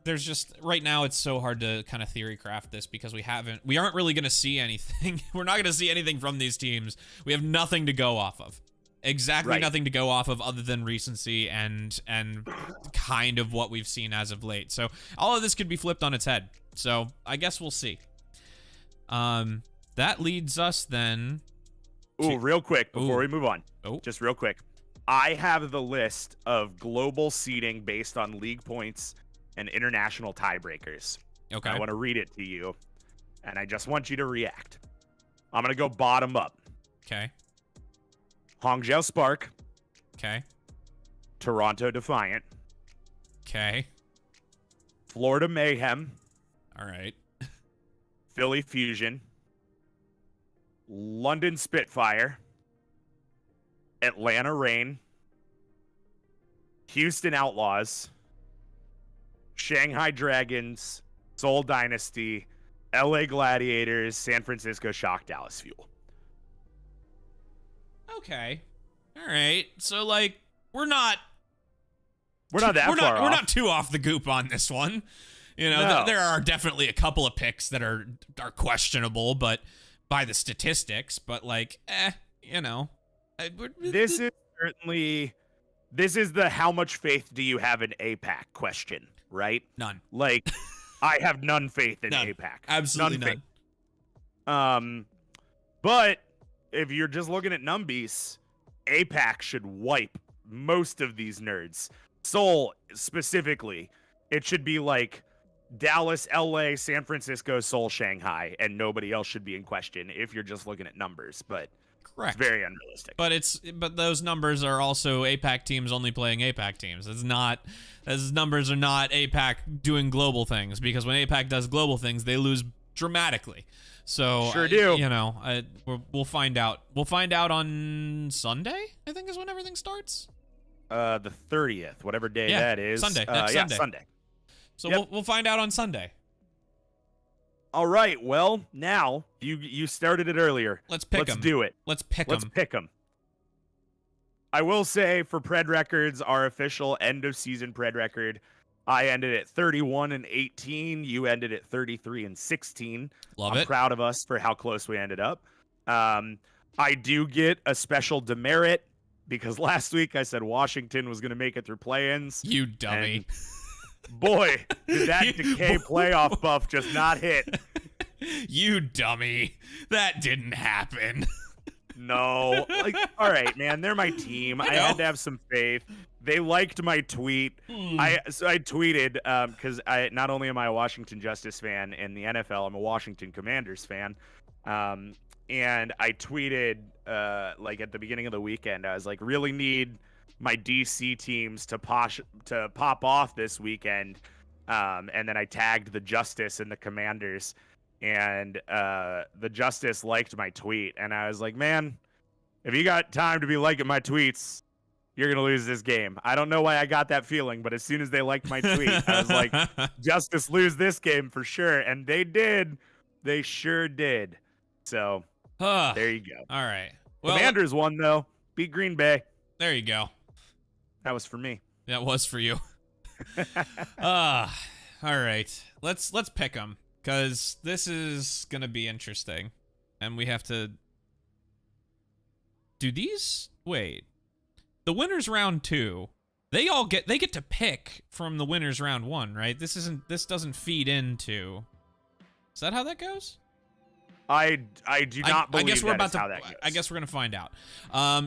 There's just right now it's so hard to kind of theory craft this because we aren't really going to see anything. We're not going to see anything from these teams. We have nothing to go off of. Exactly nothing to go off of other than recency and kind of what we've seen as of late. So all of this could be flipped on its head. So I guess we'll see. That leads us then. Real quick before we move on. Just real quick. I have the list of global seeding based on league points and international tiebreakers. Okay. I want to read it to you, and I just want you to react. I'm going to go bottom up. Okay. Hangzhou Spark. Okay. Toronto Defiant. Okay. Florida Mayhem. All right. Philly Fusion. London Spitfire. Atlanta Reign, Houston Outlaws, Shanghai Dragons, Seoul Dynasty, LA Gladiators, San Francisco Shock, Dallas Fuel. Okay. All right. So like we're not that far off. We're not too off the goop on this one. There are definitely a couple of picks that are questionable, but by the statistics, but like, This is certainly this is the how much faith do you have in APAC question, right? None. Like, I have none faith in None. APAC. Absolutely none. But if you're just looking at numbies, APAC should wipe most of these nerds. Seoul specifically, it should be like Dallas, LA, San Francisco, Seoul, Shanghai, and nobody else should be in question if you're just looking at numbers. But Correct. It's very unrealistic. But those numbers are also APAC teams only playing APAC teams. It's not, those numbers are not APAC doing global things, because when APAC does global things, they lose dramatically. So sure do. We'll find out. We'll find out on Sunday, I think, is when everything starts. The 30th, whatever day that is. Sunday. Next Sunday. Sunday. So we'll find out on Sunday. All right. Well, now you started it earlier. Let's pick 'em. Let's do it. Let's pick 'em. Let's pick them. I will say, for Pred records, our official end of season Pred record, I ended at 31-18. You ended at 33-16. Love I'm it. proud of us for how close we ended up. I do get a special demerit because last week I said Washington was going to make it through play-ins. You dummy. Boy, did that decay playoff buff just not hit. You dummy. That didn't happen. No. Like, all right, man, they're my team. I had to have some faith. They liked my tweet. I tweeted because I not only am I a Washington Justice fan in the NFL, I'm a Washington Commanders fan. And I tweeted like at the beginning of the weekend, I was like, really need my DC teams to pop off this weekend. And then I tagged the Justice and the Commanders, and the Justice liked my tweet. And I was like, man, if you got time to be liking my tweets, you're going to lose this game. I don't know why I got that feeling, but as soon as they liked my tweet, I was like, Justice lose this game for sure. And they did. They sure did. So there you go. All right. Well, Commanders won, though. Beat Green Bay. There you go. That was for me. That was for you. All right. Let's pick them, because this is going to be interesting. And we have to do these. Wait. The winners round 2, they get to pick from the winners round 1, right? This doesn't feed into. Is that how that goes? I do not believe how that goes. I guess we're gonna find out.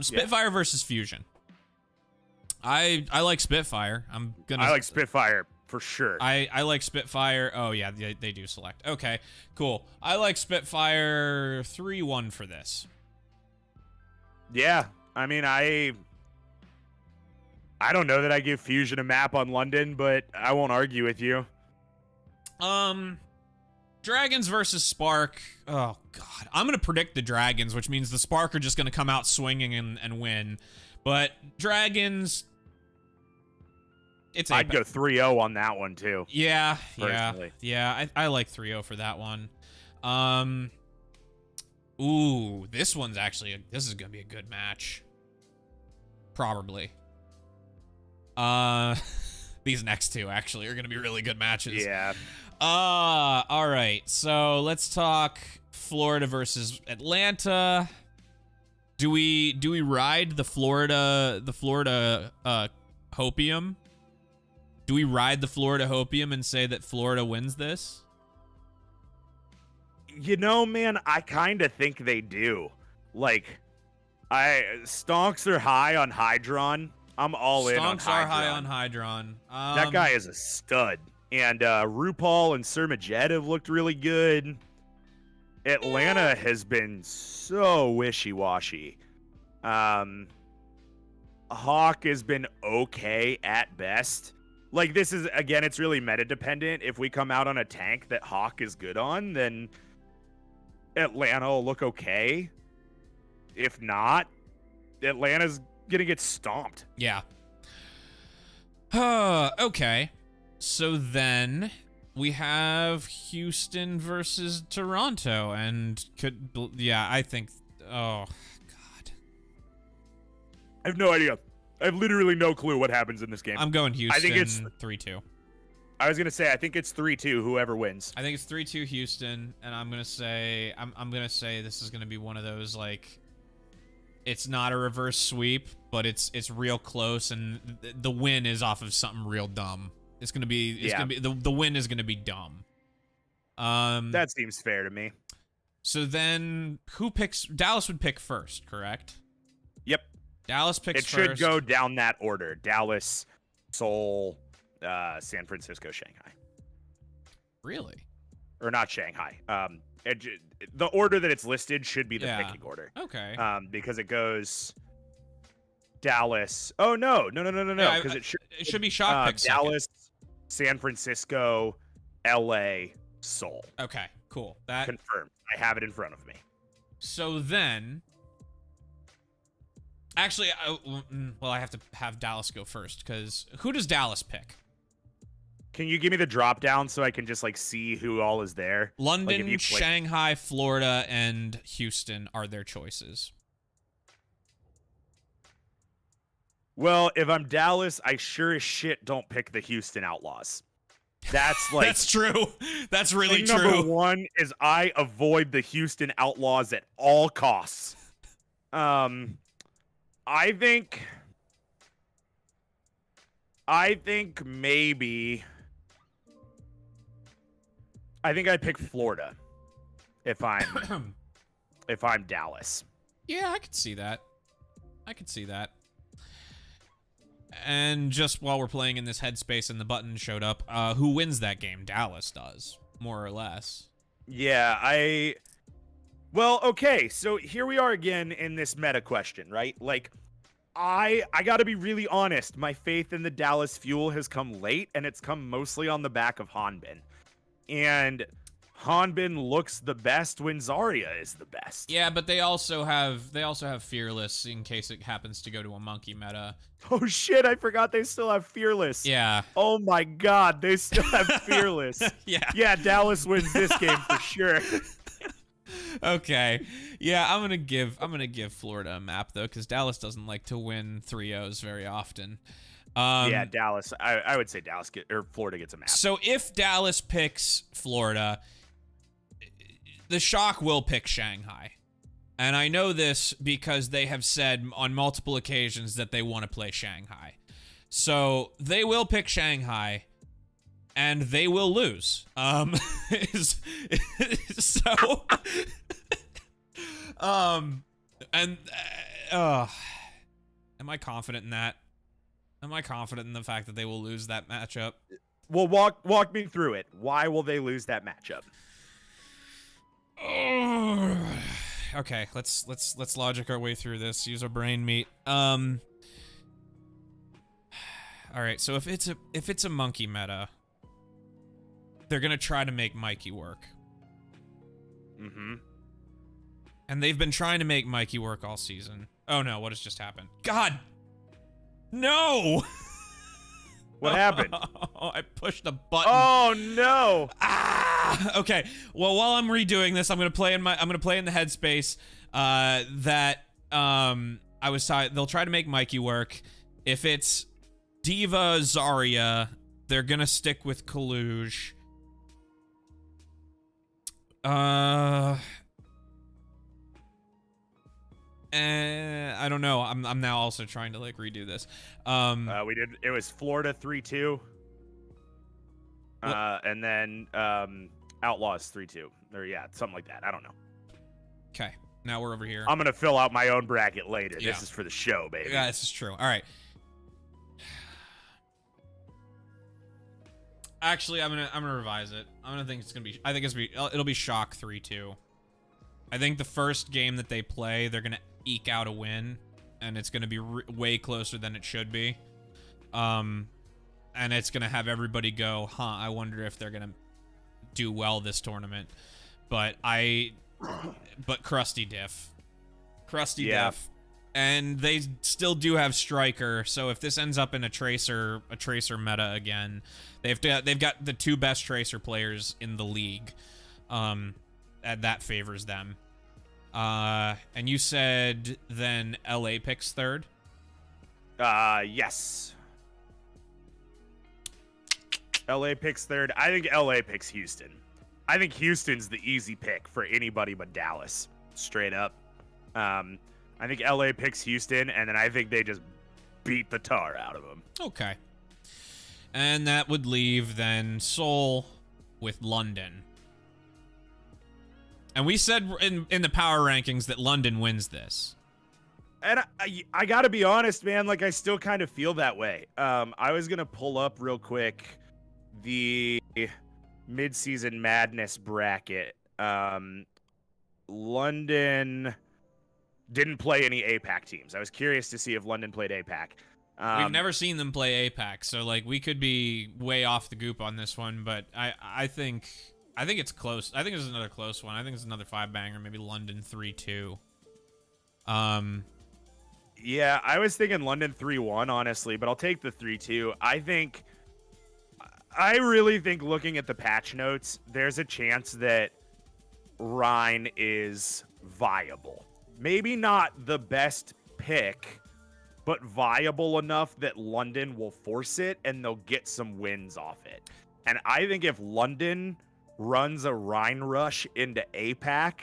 Spitfire versus Fusion. I like Spitfire. I like Spitfire for sure. I like Spitfire. Oh yeah, they do select. Okay, cool. I like Spitfire 3-1 for this. Yeah, I mean, I don't know that I give Fusion a map on London, but I won't argue with you. Dragons versus Spark. Oh, God. I'm going to predict the Dragons, which means the Spark are just going to come out swinging and win. But Dragons... I'd go 3-0 on that one, too. Yeah, personally. Yeah. I like 3-0 for that one. Ooh, this is going to be a good match. Probably. These next two, actually, are going to be really good matches. Yeah. All right. So let's talk Florida versus Atlanta. Do we ride the Florida hopium? Do we ride the Florida hopium and say that Florida wins this? You know, man, I kind of think they do. Like, stonks are high on Hydron. I'm all in on Hydron. Stonks are high on Hydron. That guy is a stud. And RuPaul and Surmajet have looked really good. Atlanta has been so wishy-washy. Hawk has been okay at best. Like, this is, again, it's really meta-dependent. If we come out on a tank that Hawk is good on, then Atlanta will look okay. If not, Atlanta's going to get stomped. Yeah. Okay. So then we have Houston versus Toronto, and I think, oh, God. I have no idea. I have literally no clue what happens in this game. I'm going Houston. I think it's 3-2. I was going to say, I think it's 3-2, whoever wins. I think it's 3-2 Houston, and I'm going to say, I'm going to say this is going to be one of those, like, it's not a reverse sweep, but it's real close, and the win is off of something real dumb. It's gonna be the win is gonna be dumb. That seems fair to me. So then, who picks? Dallas would pick first, correct? Yep. Dallas picks It first. should go down that order: Dallas, Seoul, San Francisco, Shanghai. Really? Or not Shanghai. The order that it's listed should be the picking order. Okay. Because it goes Dallas. Oh no. Because it should be Shock pick Dallas, San Francisco, LA, Seoul. Okay, cool. That confirmed. I have it in front of me. So then, actually, I have to have Dallas go first, because who does Dallas pick? Can you give me the drop down so I can just like see who all is there? London, Shanghai, Florida, and Houston are their choices. Well, if I'm Dallas, I sure as shit don't pick the Houston Outlaws. That's like that's true. That's really true. Number one is I avoid the Houston Outlaws at all costs. I think maybe. I think I'd pick Florida if I'm Dallas. Yeah, I could see that. And just while we're playing in this headspace and the button showed up, who wins that game? Dallas does, more or less. Yeah, well, okay, so here we are again in this meta question, right? Like, I got to be really honest. My faith in the Dallas Fuel has come late, and it's come mostly on the back of Hanbin. And Hanbin looks the best when Zarya is the best. Yeah, but they also have Fearless in case it happens to go to a monkey meta. Oh shit, I forgot they still have Fearless. Yeah. Oh my god, they still have Fearless. Yeah. Yeah, Dallas wins this game for sure. Okay. Yeah, I'm gonna give Florida a map though, because Dallas doesn't like to win 3-0s very often. Yeah, Dallas. I would say Florida gets a map. So if Dallas picks Florida, the Shock will pick Shanghai. And I know this because they have said on multiple occasions that they want to play Shanghai. So they will pick Shanghai, and they will lose. Am I confident in that? Am I confident in the fact that they will lose that matchup? Well, walk me through it. Why will they lose that matchup? Okay, let's logic our way through this. Use our brain meat. All right, so if it's a monkey meta, they're gonna try to make Mikey work. Mm-hmm. And they've been trying to make Mikey work all season. Oh no, what has just happened? God! No! What happened? Oh, I pushed a button. Oh no! Ah! Okay. Well, while I'm redoing this, I'm gonna play in the headspace that they'll try to make Mikey work. If it's Diva Zarya, they're gonna stick with Kaluj. I don't know. I'm now also trying to like redo this. It was Florida 3-2. And then Outlaws 3-2. Or yeah, something like that. I don't know. Okay. Now we're over here. I'm gonna fill out my own bracket later. Yeah. This is for the show, baby. Yeah, this is true. All right. Actually, I'm gonna revise it. I think it'll be Shock 3-2. I think the first game that they play, they're gonna eke out a win, and it's gonna be way closer than it should be. And it's gonna have everybody go, huh? I wonder if they're gonna do well this tournament. But Krusty Diff, and they still do have Striker. So if this ends up in a tracer meta again, they've got the two best tracer players in the league. That favors them. And you said then LA picks third? Yes. LA picks third. I think LA picks Houston. I think Houston's the easy pick for anybody but Dallas. Straight up. I think LA picks Houston, and then I think they just beat the tar out of them. Okay. And that would leave then Seoul with London. And we said in the power rankings that London wins this. And I gotta be honest, man, like I still kind of feel that way. I was gonna pull up real quick the mid-season madness bracket. London didn't play any APAC teams. I was curious to see if London played APAC. We've never seen them play APAC, so like we could be way off the goop on this one, but I think it's close. I think it's another close one. I think it's another 5-banger, maybe London 3-2. Yeah, I was thinking London 3-1, honestly, but I'll take the 3-2. I really think looking at the patch notes, there's a chance that Rhine is viable. Maybe not the best pick, but viable enough that London will force it and they'll get some wins off it. And I think if London runs a Rhine rush into APAC,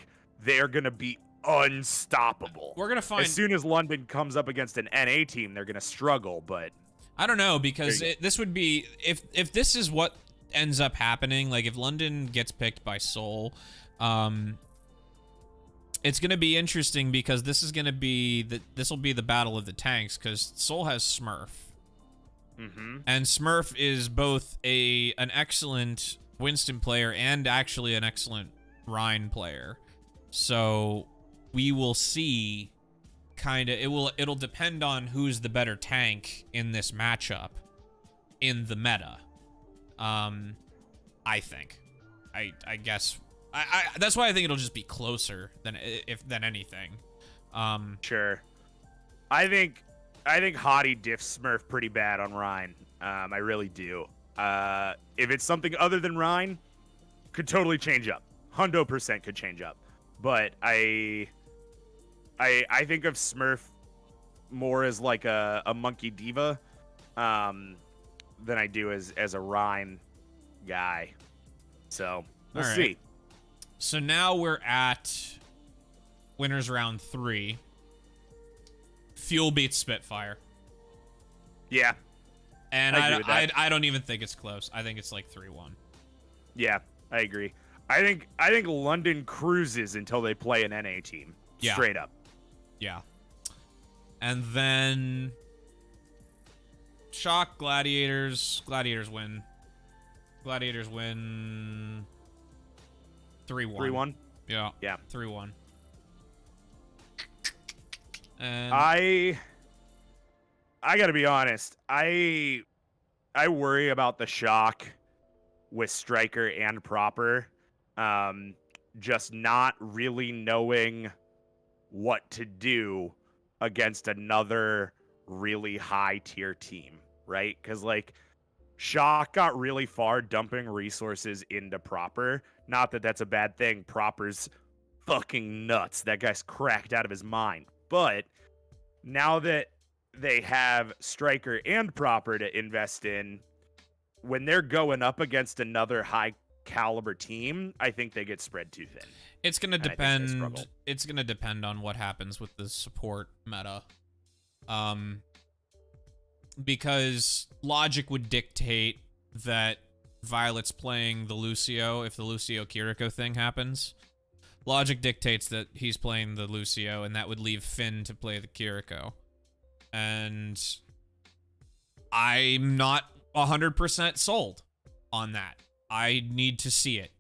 they're going to be unstoppable. We're going to find... As soon as London comes up against an NA team, they're going to struggle, but... I don't know, because this would be... If this is what ends up happening, like if London gets picked by Seoul, it's going to be interesting because this is going to be... This will be the battle of the tanks, because Seoul has Smurf. Mm-hmm. And Smurf is both an excellent Winston player and actually an excellent Rhine player. So we will see it'll depend on who's the better tank in this matchup in the meta. I think. I guess that's why I think it'll just be closer than anything. Sure. I think Hottie diffs Smurf pretty bad on Rhine. I really do. If it's something other than Rhine, could totally change up. 100% could change up. But I think of Smurf more as like a monkey diva than I do as a Rhine guy. So we'll see. So now we're at winners round 3. Fuel beats Spitfire. Yeah. And I don't even think it's close. I think it's like 3-1. Yeah, I agree. I think London cruises until they play an NA team. Yeah. Straight up. Yeah. And then Shock, Gladiators. Gladiators win. Gladiators win 3-1. 3-1? Yeah. Yeah. 3-1. And I gotta be honest. I worry about the Shock with Striker and Proper. Just not really knowing what to do against another really high tier team, right? Because like Shock got really far dumping resources into Proper. Not that that's a bad thing. Proper's fucking nuts. That guy's cracked out of his mind. But now that they have Striker and Proper to invest in, when they're going up against another high caliber team, I think they get spread too thin. It's gonna depend. It's gonna depend on what happens with the support meta, because logic would dictate that Violet's playing the Lucio if the Lucio Kiriko thing happens. Logic dictates that he's playing the Lucio, and that would leave Finn to play the Kiriko. And I'm not 100% sold on that. I need to see it.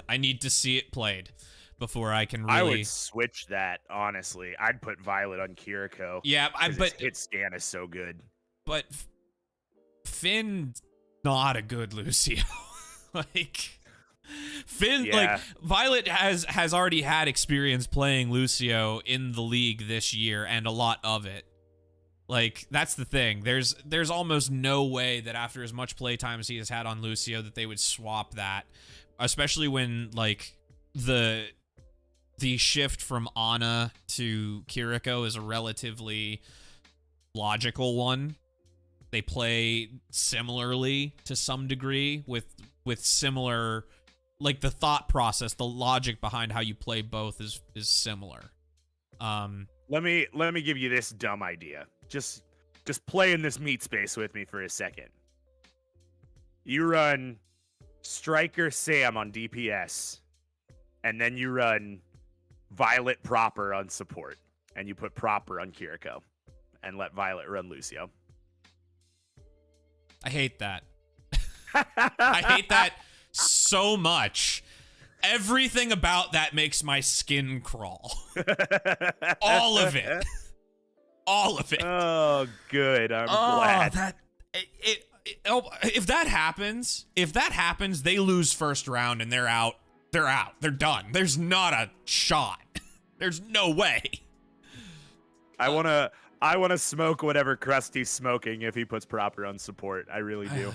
I need to see it played before I can really... I would switch that, honestly. I'd put Violet on Kiriko. Yeah, but his hit scan is so good. But Finn's not a good Lucio. Like... Finn, yeah. like, Violet has already had experience playing Lucio in the league this year, and a lot of it. Like, that's the thing. There's almost no way that after as much playtime as he has had on Lucio that they would swap that. Especially when, like, the shift from Ana to Kiriko is a relatively logical one. They play similarly to some degree with similar... Like, the thought process, the logic behind how you play both is similar. let me give you this dumb idea. Just play in this meat space with me for a second. You run Striker Sam on DPS, and then you run Violet proper on support, and you put proper on Kiriko, and let Violet run Lucio. I hate that. I hate that so much. Everything about that makes my skin crawl. All of it. All of it. Oh, good. I'm glad. If that happens, they lose first round and they're out. They're out. They're done. There's not a shot. There's no way. I wanna smoke whatever Krusty's smoking if he puts proper on support. I really do.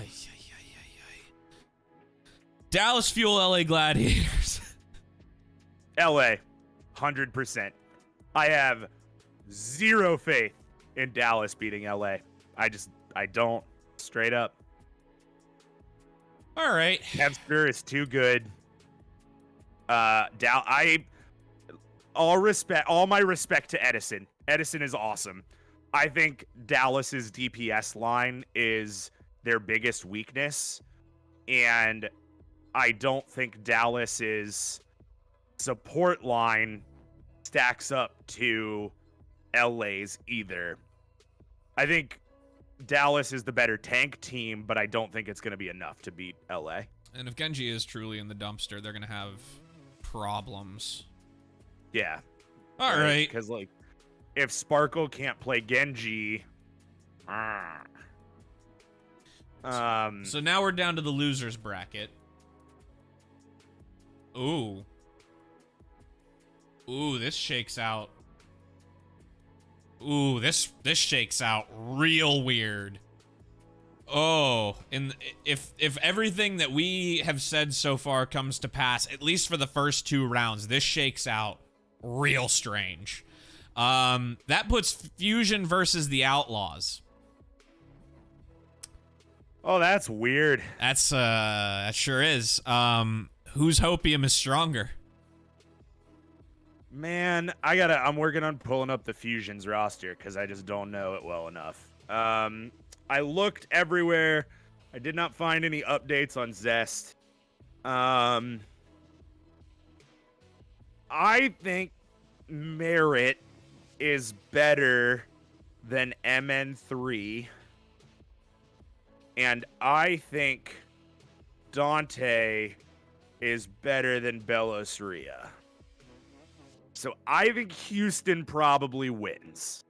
Dallas Fuel LA Gladiators. LA, 100%. I have zero faith in Dallas beating LA. I don't. Straight up. All right. Hamster is too good. All my respect to Edison. Edison is awesome. I think Dallas's DPS line is their biggest weakness, and I don't think Dallas's support line stacks up to LA's either. I think Dallas is the better tank team, but I don't think it's going to be enough to beat LA. And if Genji is truly in the dumpster, they're going to have problems. Yeah. All right. Because, like, if Sparkle can't play Genji... So now we're down to the losers bracket. Ooh, this shakes out. Ooh, this shakes out real weird. Oh, and if everything that we have said so far comes to pass, at least for the first 2 rounds, this shakes out real strange. That puts Fusion versus the Outlaws. Oh, that's weird. That sure is. Whose hopium is stronger? Man, I'm working on pulling up the Fusion's roster because I just don't know it well enough. I looked everywhere. I did not find any updates on Zest. I think Merit is better than MN3. And I think Dante is better than Bellasaria. So I think Houston probably wins.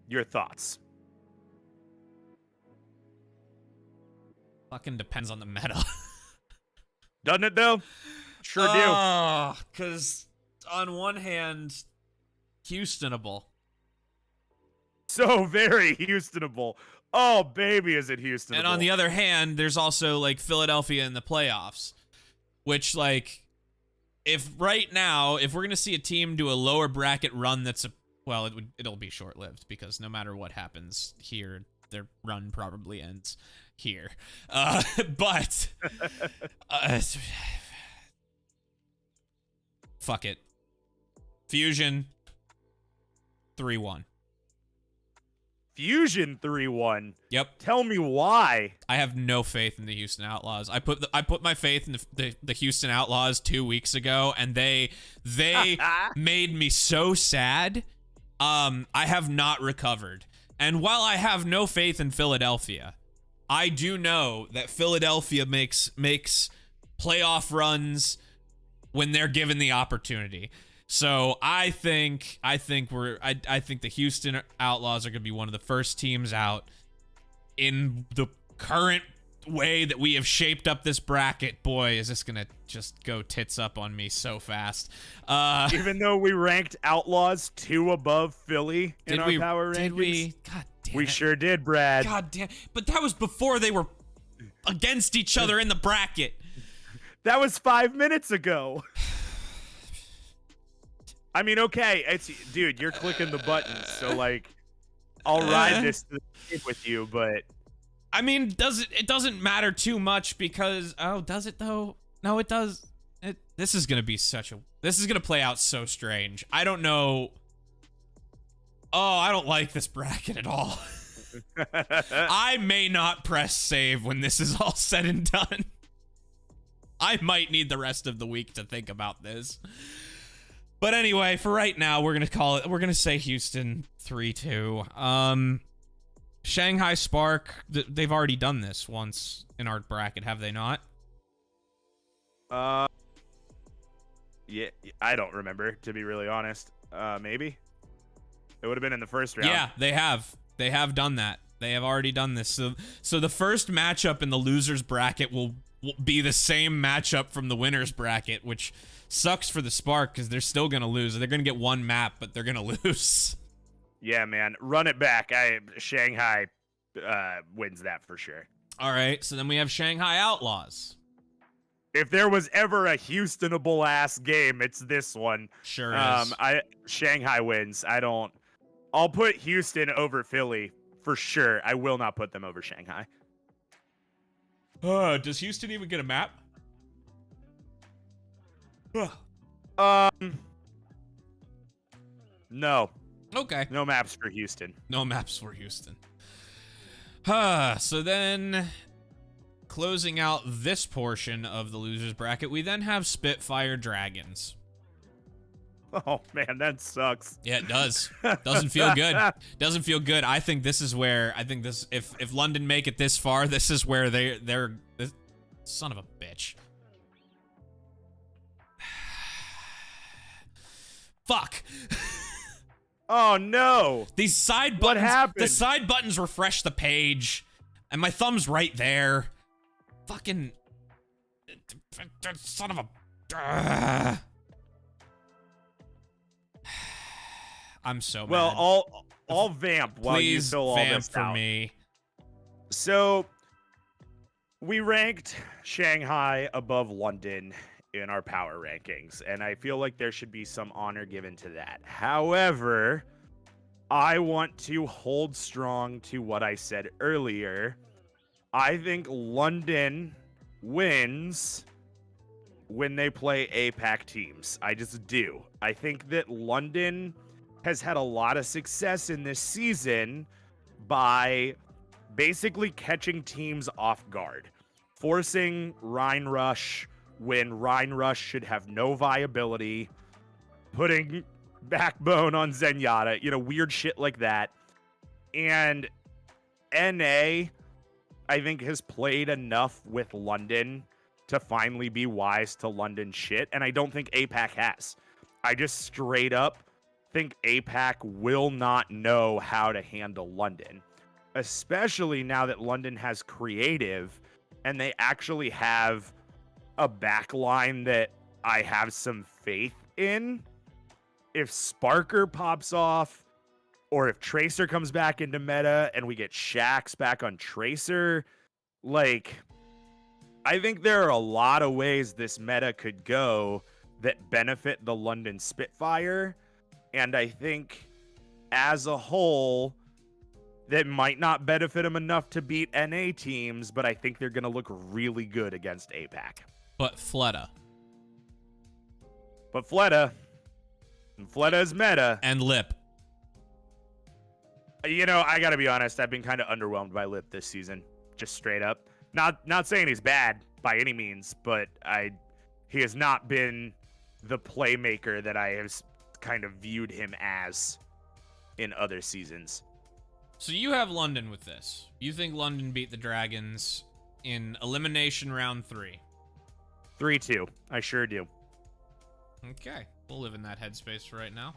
Your thoughts? Fucking depends on the meta. Doesn't it though? Sure do. Because on one hand, Houstonable. So very Houstonable. Oh, baby, is it Houstonable. And on the other hand, there's also, like, Philadelphia in the playoffs. Which, like, if right now, if we're going to see a team do a lower bracket run that's, it'll be short-lived. Because no matter what happens here, their run probably ends here. But, fuck it. Fusion, 3-1. Fusion 3-1. Yep. Tell me why. I have no faith in the Houston Outlaws. I put my faith in the Houston Outlaws 2 weeks ago, and they made me so sad. I have not recovered. And while I have no faith in Philadelphia, I do know that Philadelphia makes playoff runs when they're given the opportunity. So I think the Houston Outlaws are going to be one of the first teams out in the current way that we have shaped up this bracket. Boy, is this going to just go tits up on me so fast. Even though we ranked Outlaws 2 above Philly in our power rankings. Did we? God damn it. We sure did, Brad. God damn. But that was before they were against each other in the bracket. That was 5 minutes ago. I mean, okay, dude, you're clicking the buttons, so, like, I'll ride this to the game with you, but... I mean, it doesn't matter too much because... Oh, does it, though? No, it does. This is gonna be this is gonna play out so strange. I don't know. Oh, I don't like this bracket at all. I may not press save when this is all said and done. I might need the rest of the week to think about this. But anyway, for right now, we're gonna say Houston 3-2. Shanghai Spark, they've already done this once in our bracket, have they not? Yeah, I don't remember, to be really honest. Maybe it would have been in the first round. Yeah, they have. They have done that. They have already done this. So the first matchup in the losers bracket will be the same matchup from the winners bracket, which sucks for the Spark because they're still gonna lose. They're gonna get one map, but they're gonna lose. Yeah, man, run it back. Shanghai wins that for sure. All right, so then we have Shanghai Outlaws. If there was ever a Houstonable ass game, it's this one. Sure is. Shanghai wins. I'll put Houston over Philly for sure. I will not put them over Shanghai. Does Houston even get a map? No. Okay. No maps for Houston. No maps for Houston. So then, closing out this portion of the losers bracket, we then have Spitfire Dragons. Oh man, that sucks. Yeah, it does. Doesn't feel good. Doesn't feel good. I think this is where if London make it this far, this is where they're son of a bitch. Fuck. Oh no. These side buttons. What happened? The side buttons refresh the page, and my thumb's right there. Fucking son of a. I'm so mad. Well, I'll vamp while you Please fill all vamp this for out. me. So we ranked Shanghai above London in our power rankings, and I feel like there should be some honor given to that. However, I want to hold strong to what I said earlier. I think London wins when they play APAC teams. I just do. I think that London has had a lot of success in this season by basically catching teams off guard, forcing Rhine Rush when Rhine Rush should have no viability, putting backbone on Zenyatta, weird shit like that. And NA, I think, has played enough with London to finally be wise to London shit, and I don't think APAC has. I just straight up think APAC will not know how to handle London, especially now that London has creative and they actually have a backline that I have some faith in. If Sparker pops off, or if Tracer comes back into meta and we get Shax back on Tracer, I think there are a lot of ways this meta could go that benefit the London Spitfire. And I think as a whole, that might not benefit them enough to beat NA teams, but I think they're going to look really good against APAC. But Fleta is meta. and Lip. I got to be honest, I've been kind of underwhelmed by Lip this season, just straight up. Not saying he's bad by any means, but he has not been the playmaker that I have kind of viewed him as in other seasons. So you have London with this. You think London beat the Dragons in elimination round 3? 3-2. I sure do. Okay, we'll live in that headspace for right now.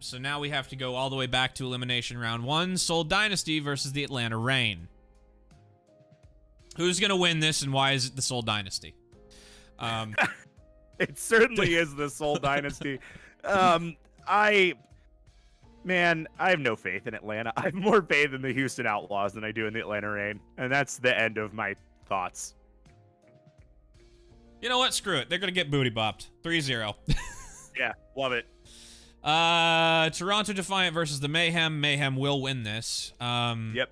So now we have to go all the way back to elimination round 1. Seoul Dynasty versus the Atlanta Reign. Who's gonna win this, and why is it the Seoul Dynasty? It certainly is the Seoul Dynasty. I have no faith in Atlanta. I have more faith in the Houston Outlaws than I do in the Atlanta Reign, and that's the end of my thoughts. You know what? Screw it. They're gonna get booty bopped. 3-0. Yeah, love it. Toronto Defiant versus the Mayhem. Mayhem will win this. Yep.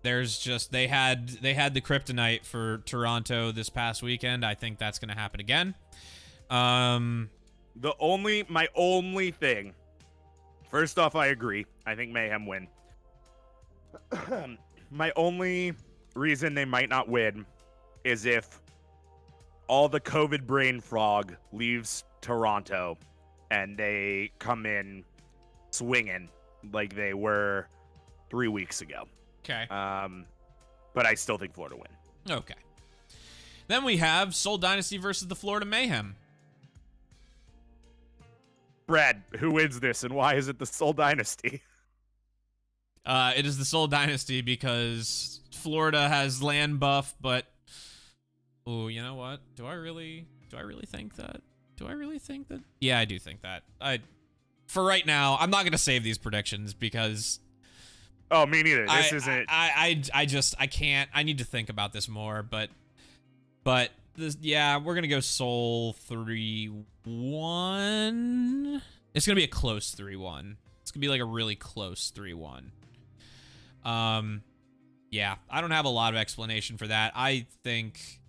There's just they had the kryptonite for Toronto this past weekend. I think that's going to happen again. My only thing. First off, I agree. I think Mayhem win. My only reason they might not win is if all the COVID brain fog leaves Toronto and they come in swinging like they were 3 weeks ago. Okay. But I still think Florida win. Okay. Then we have Seoul Dynasty versus the Florida Mayhem. Brad, who wins this and why is it the Seoul Dynasty? It is the Seoul Dynasty because Florida has land buff, but oh, you know what? Do I really think that? Yeah, I do think that. For right now, I'm not gonna save these predictions because. Oh, me neither. This isn't. I can't. I need to think about this more, but this, yeah, we're gonna go Seoul 3-1. It's gonna be a close 3-1. It's gonna be like a really close 3-1. Yeah, I don't have a lot of explanation for that. I think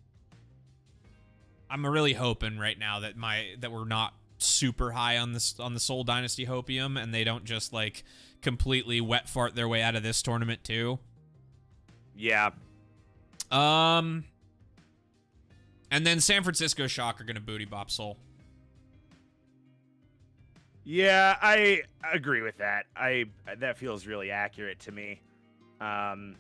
I'm really hoping right now that we're not super high on the Seoul Dynasty hopium and they don't just like completely wet fart their way out of this tournament too. Yeah. And then San Francisco Shock are gonna booty bop Seoul. Yeah, I agree with that. That feels really accurate to me. I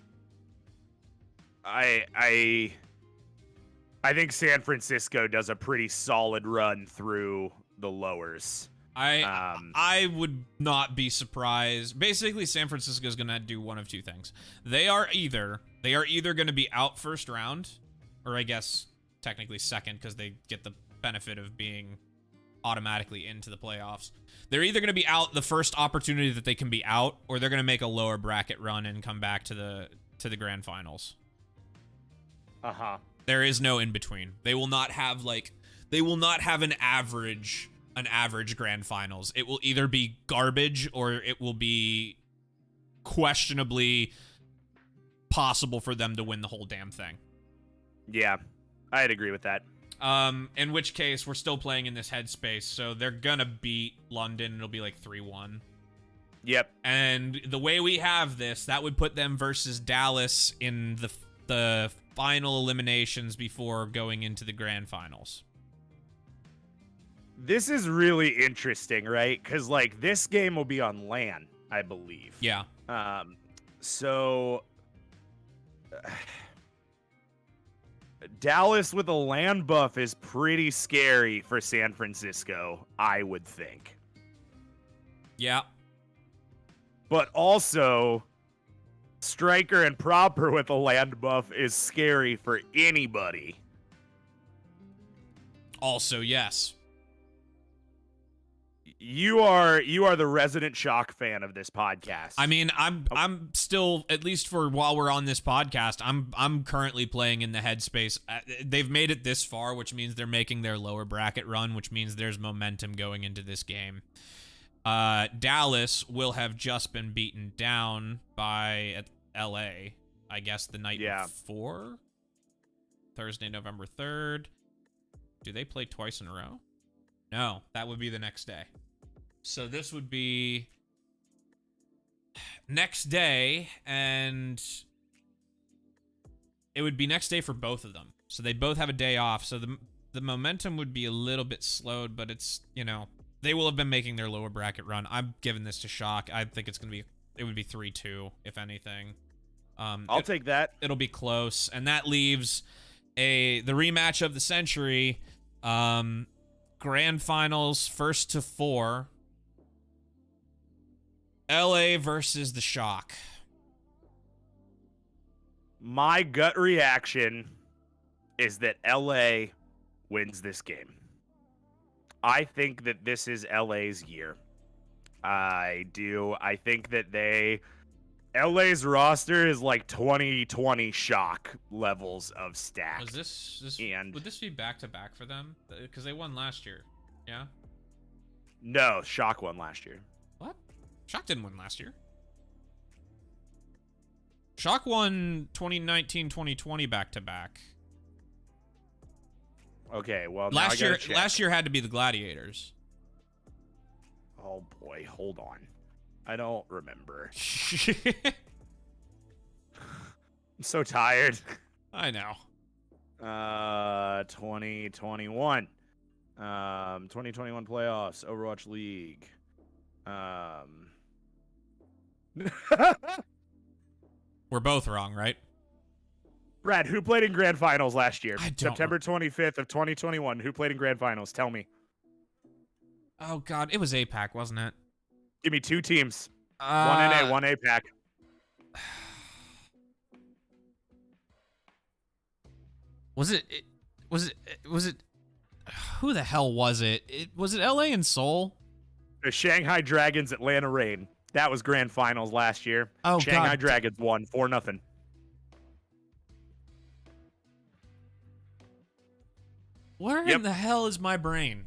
think San Francisco does a pretty solid run through the lowers. I would not be surprised. Basically, San Francisco is going to do one of two things. They are either going to be out first round, or I guess technically second because they get the benefit of being automatically into the playoffs. They're either going to be out the first opportunity that they can be out, or they're going to make a lower bracket run and come back to the grand finals. Uh-huh. There is no in between. They will not have an average grand finals. It will either be garbage or it will be questionably possible for them to win the whole damn thing. Yeah, I'd agree with that. In which case we're still playing in this headspace, so they're gonna beat London. It'll be like 3-1. Yep. And the way we have this, that would put them versus Dallas in the final eliminations before going into the grand finals. This is really interesting, right? Because like this game will be on LAN, I believe. Yeah. So Dallas with a LAN buff is pretty scary for San Francisco, I would think. Yeah. But also, Striker and Proper with a land buff is scary for anybody. Also, yes. You are the resident Shock fan of this podcast. I mean, I'm still, at least for while we're on this podcast, I'm currently playing in the headspace. They've made it this far, which means they're making their lower bracket run, which means there's momentum going into this game. Dallas will have just been beaten down by LA, I guess the night before. Thursday, November 3rd. Do they play twice in a row? No, that would be the next day. So this would be next day, and it would be next day for both of them. So they both have a day off. So the momentum would be a little bit slowed, but it's, you know, they will have been making their lower bracket run. I'm giving this to Shock. I think it would be 3-2, if anything. I'll take that. It'll be close, and that leaves the rematch of the century. Grand finals, 1st to 4. LA versus the Shock. My gut reaction is that LA wins this game. I think that this is LA's year. I do. I think that LA's roster is like 2020 Shock levels of stack. Would this be back-to-back for them? Because they won last year. Yeah? No, Shock won last year. What? Shock didn't win last year. Shock won 2019-2020 back-to-back. Okay, well, now Last year had to be the Gladiators. Oh boy, hold on. I don't remember. I'm so tired. I know. 2021. 2021 playoffs, Overwatch League. We're both wrong, right? Brad, who played in grand finals last year? I don't September 25th of 2021. Who played in grand finals? Tell me. Oh God, it was APAC, wasn't it? Give me two teams. One NA, one APAC. Was it? Who the hell was it? Was it LA and Seoul? The Shanghai Dragons, Atlanta Reign. That was grand finals last year. Oh, Shanghai God. Dragons won 4-0. Where in the hell is my brain?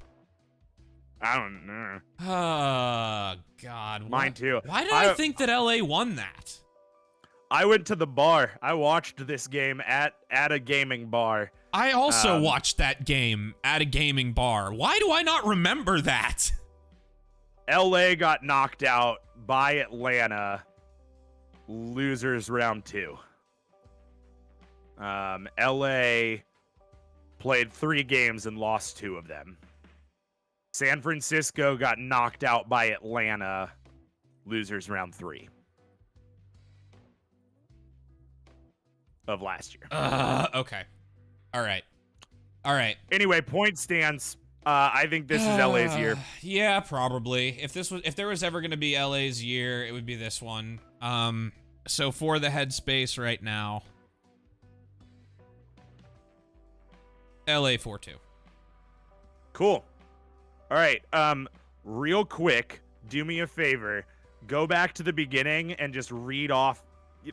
I don't know. Oh God. Mine too. Why did I think that LA won that? I went to the bar. I watched this game at a gaming bar. I also watched that game at a gaming bar. Why do I not remember that? LA got knocked out by Atlanta. Losers round 2. LA played 3 games and lost 2 of them. San Francisco got knocked out by Atlanta. Losers round 3 of last year. Okay. All right. Anyway, point stands. I think this is LA's year. Yeah, probably. If there was ever going to be LA's year, it would be this one. So for the headspace right now, LA 4-2. Cool. All right. Real quick, do me a favor. Go back to the beginning and just read off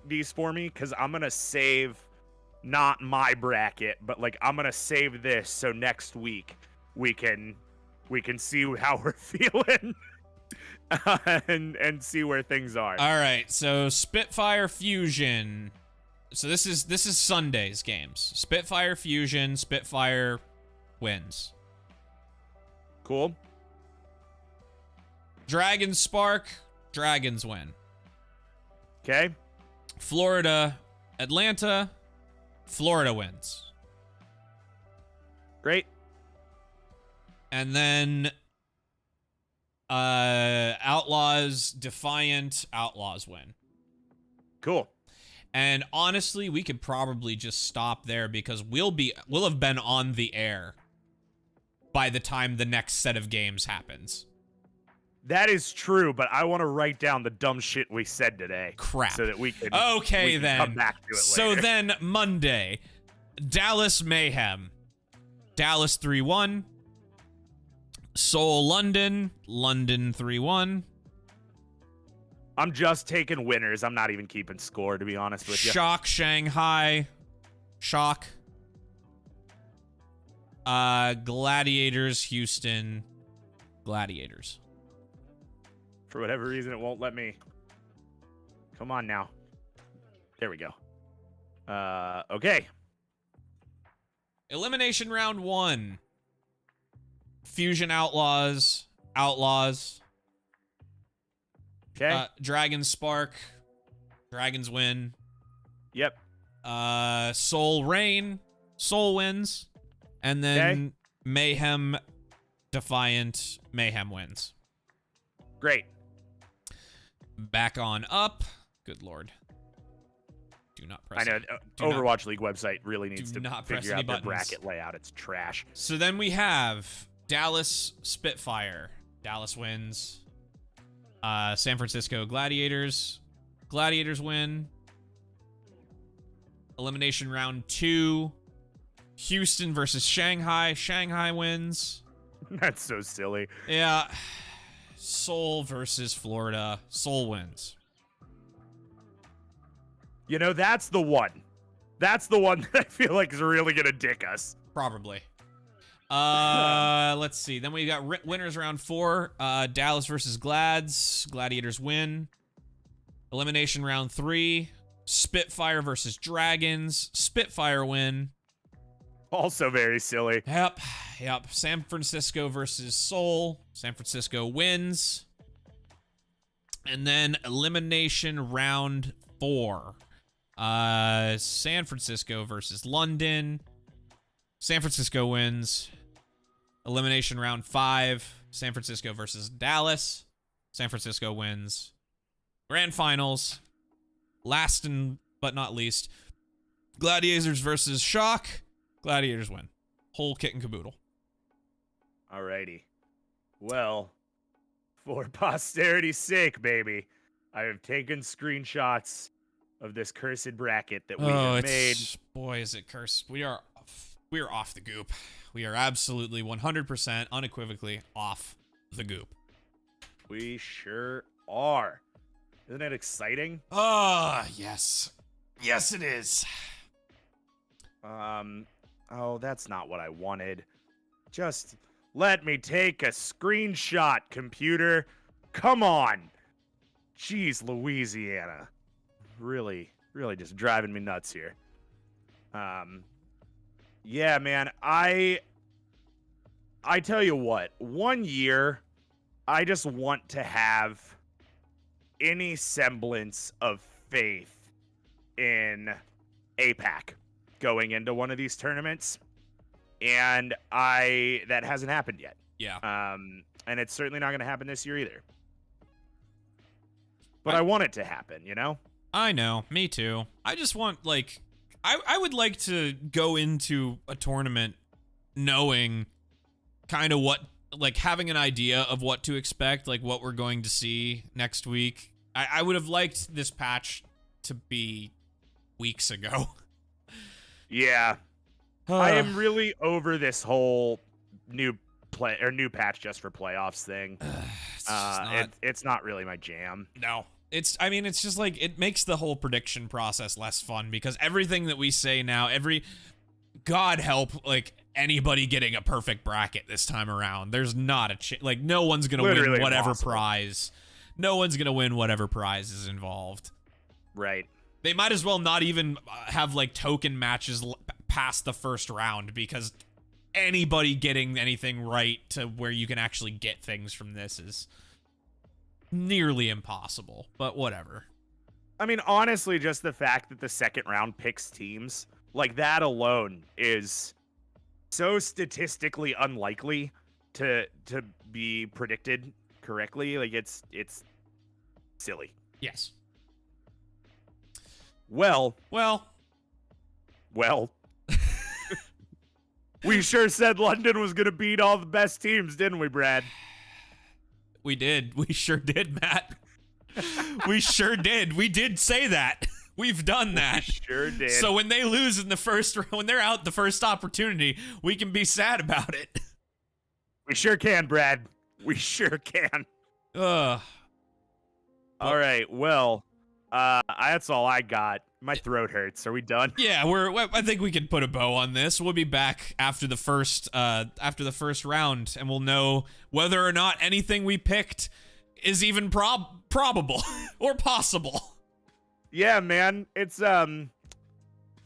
these for me, because I'm going to save not my bracket, but like I'm going to save this so next week we can see how we're feeling and see where things are. All right. So Spitfire Fusion. So this is Sunday's games. Spitfire Fusion, Spitfire wins. Cool. Dragon Spark, Dragons win. Okay. Florida, Atlanta, Florida wins. Great. And then Outlaws, Defiant, Outlaws win. Cool. And honestly, we could probably just stop there because we'll have been on the air by the time the next set of games happens. That is true, but I want to write down the dumb shit we said today. Crap. So that we can then come back to it later. So then Monday, Dallas Mayhem. Dallas 3-1. Seoul London. London 3-1. I'm just taking winners. I'm not even keeping score, to be honest with you. Shock Shanghai. Shock. Gladiators Houston. Gladiators. For whatever reason, it won't let me. Come on now. There we go. Okay. Elimination round 1. Fusion Outlaws. Outlaws. Okay. Dragon Spark. Dragons win. Yep. Soul Rain. Soul wins. And then Mayhem Defiant. Mayhem wins. Great. Back on up. Good lord. Do not press. I know. Overwatch League website really needs to not press figure any out their buttons. bracket layout. It's trash. So then we have Dallas Spitfire. Dallas wins. San Francisco Gladiators. Gladiators win. Elimination round 2. Houston versus Shanghai. Shanghai wins. That's so silly. Yeah. Seoul versus Florida. Seoul wins. You know, that's the one. That's the one that I feel like is really going to dick us. Probably. Let's see. Then we got winners round 4. Dallas versus Glads. Gladiators win. Elimination round 3. Spitfire versus Dragons. Spitfire win. Also very silly. Yep. San Francisco versus Seoul. San Francisco wins. And then elimination round 4. San Francisco versus London. San Francisco wins. Elimination round 5. San Francisco versus Dallas. San Francisco wins. Grand finals. Last and but not least, Gladiators versus Shock. Gladiators win. Whole kit and caboodle. Alrighty. Well, for posterity's sake, baby, I have taken screenshots of this cursed bracket that we have made. Boy, is it cursed. We are off the goop. We are absolutely 100% unequivocally off the goop. We sure are. Isn't it exciting? Yes. Yes, it is. Oh, that's not what I wanted. Just let me take a screenshot, computer. Come on. Jeez, Louisiana. Really just driving me nuts here. Yeah, man, I tell you what, one year, I just want to have any semblance of faith in APAC going into one of these tournaments, and that hasn't happened yet. Yeah. And it's certainly not going to happen this year either. But I want it to happen, you know? I know, me too. I just want, like, I would like to go into a tournament knowing kind of what, like, having an idea of what to expect, like what we're going to see next week. I would have liked this patch to be weeks ago. Yeah. I am really over this whole new patch just for playoffs thing. It's not really my jam. No. I mean, it's just like, it makes the whole prediction process less fun because everything that we say now, God help, like, anybody getting a perfect bracket this time around. There's not a chance. Like, no one's going to win whatever prize. No one's going to win whatever prize is involved. Right. They might as well not even have, like, token matches past the first round because anybody getting anything right to where you can actually get things from this is nearly impossible, but whatever. I mean, honestly, just the fact that the second round picks teams, like that alone is so statistically unlikely to be predicted correctly. Like it's silly. Yes. Well. We sure said London was going to beat all the best teams, didn't we, Brad? We did. We sure did, Matt. We sure did. We did say that. We've done that. We sure did. So when they lose in the first round, when they're out the first opportunity, we can be sad about it. We sure can, Brad. We sure can. Ugh. All right. Well, that's all I got. My throat hurts. Are we done? Yeah, I think we can put a bow on this. We'll be back after the first round, and we'll know whether or not anything we picked is even probable or possible. Yeah, man. It's it'll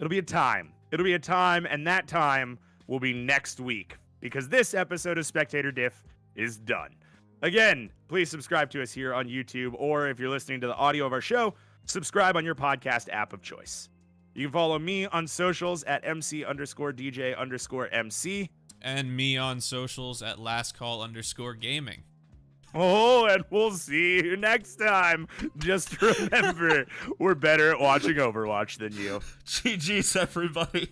be a time. It'll be a time, and that time will be next week because this episode of Spectator Diff is done. Again, please subscribe to us here on YouTube, or if you're listening to the audio of our show, subscribe on your podcast app of choice. You can follow me on socials at MC_DJ_MC. And me on socials at lastcall_gaming. Oh, and we'll see you next time. Just remember, we're better at watching Overwatch than you. GG's, everybody.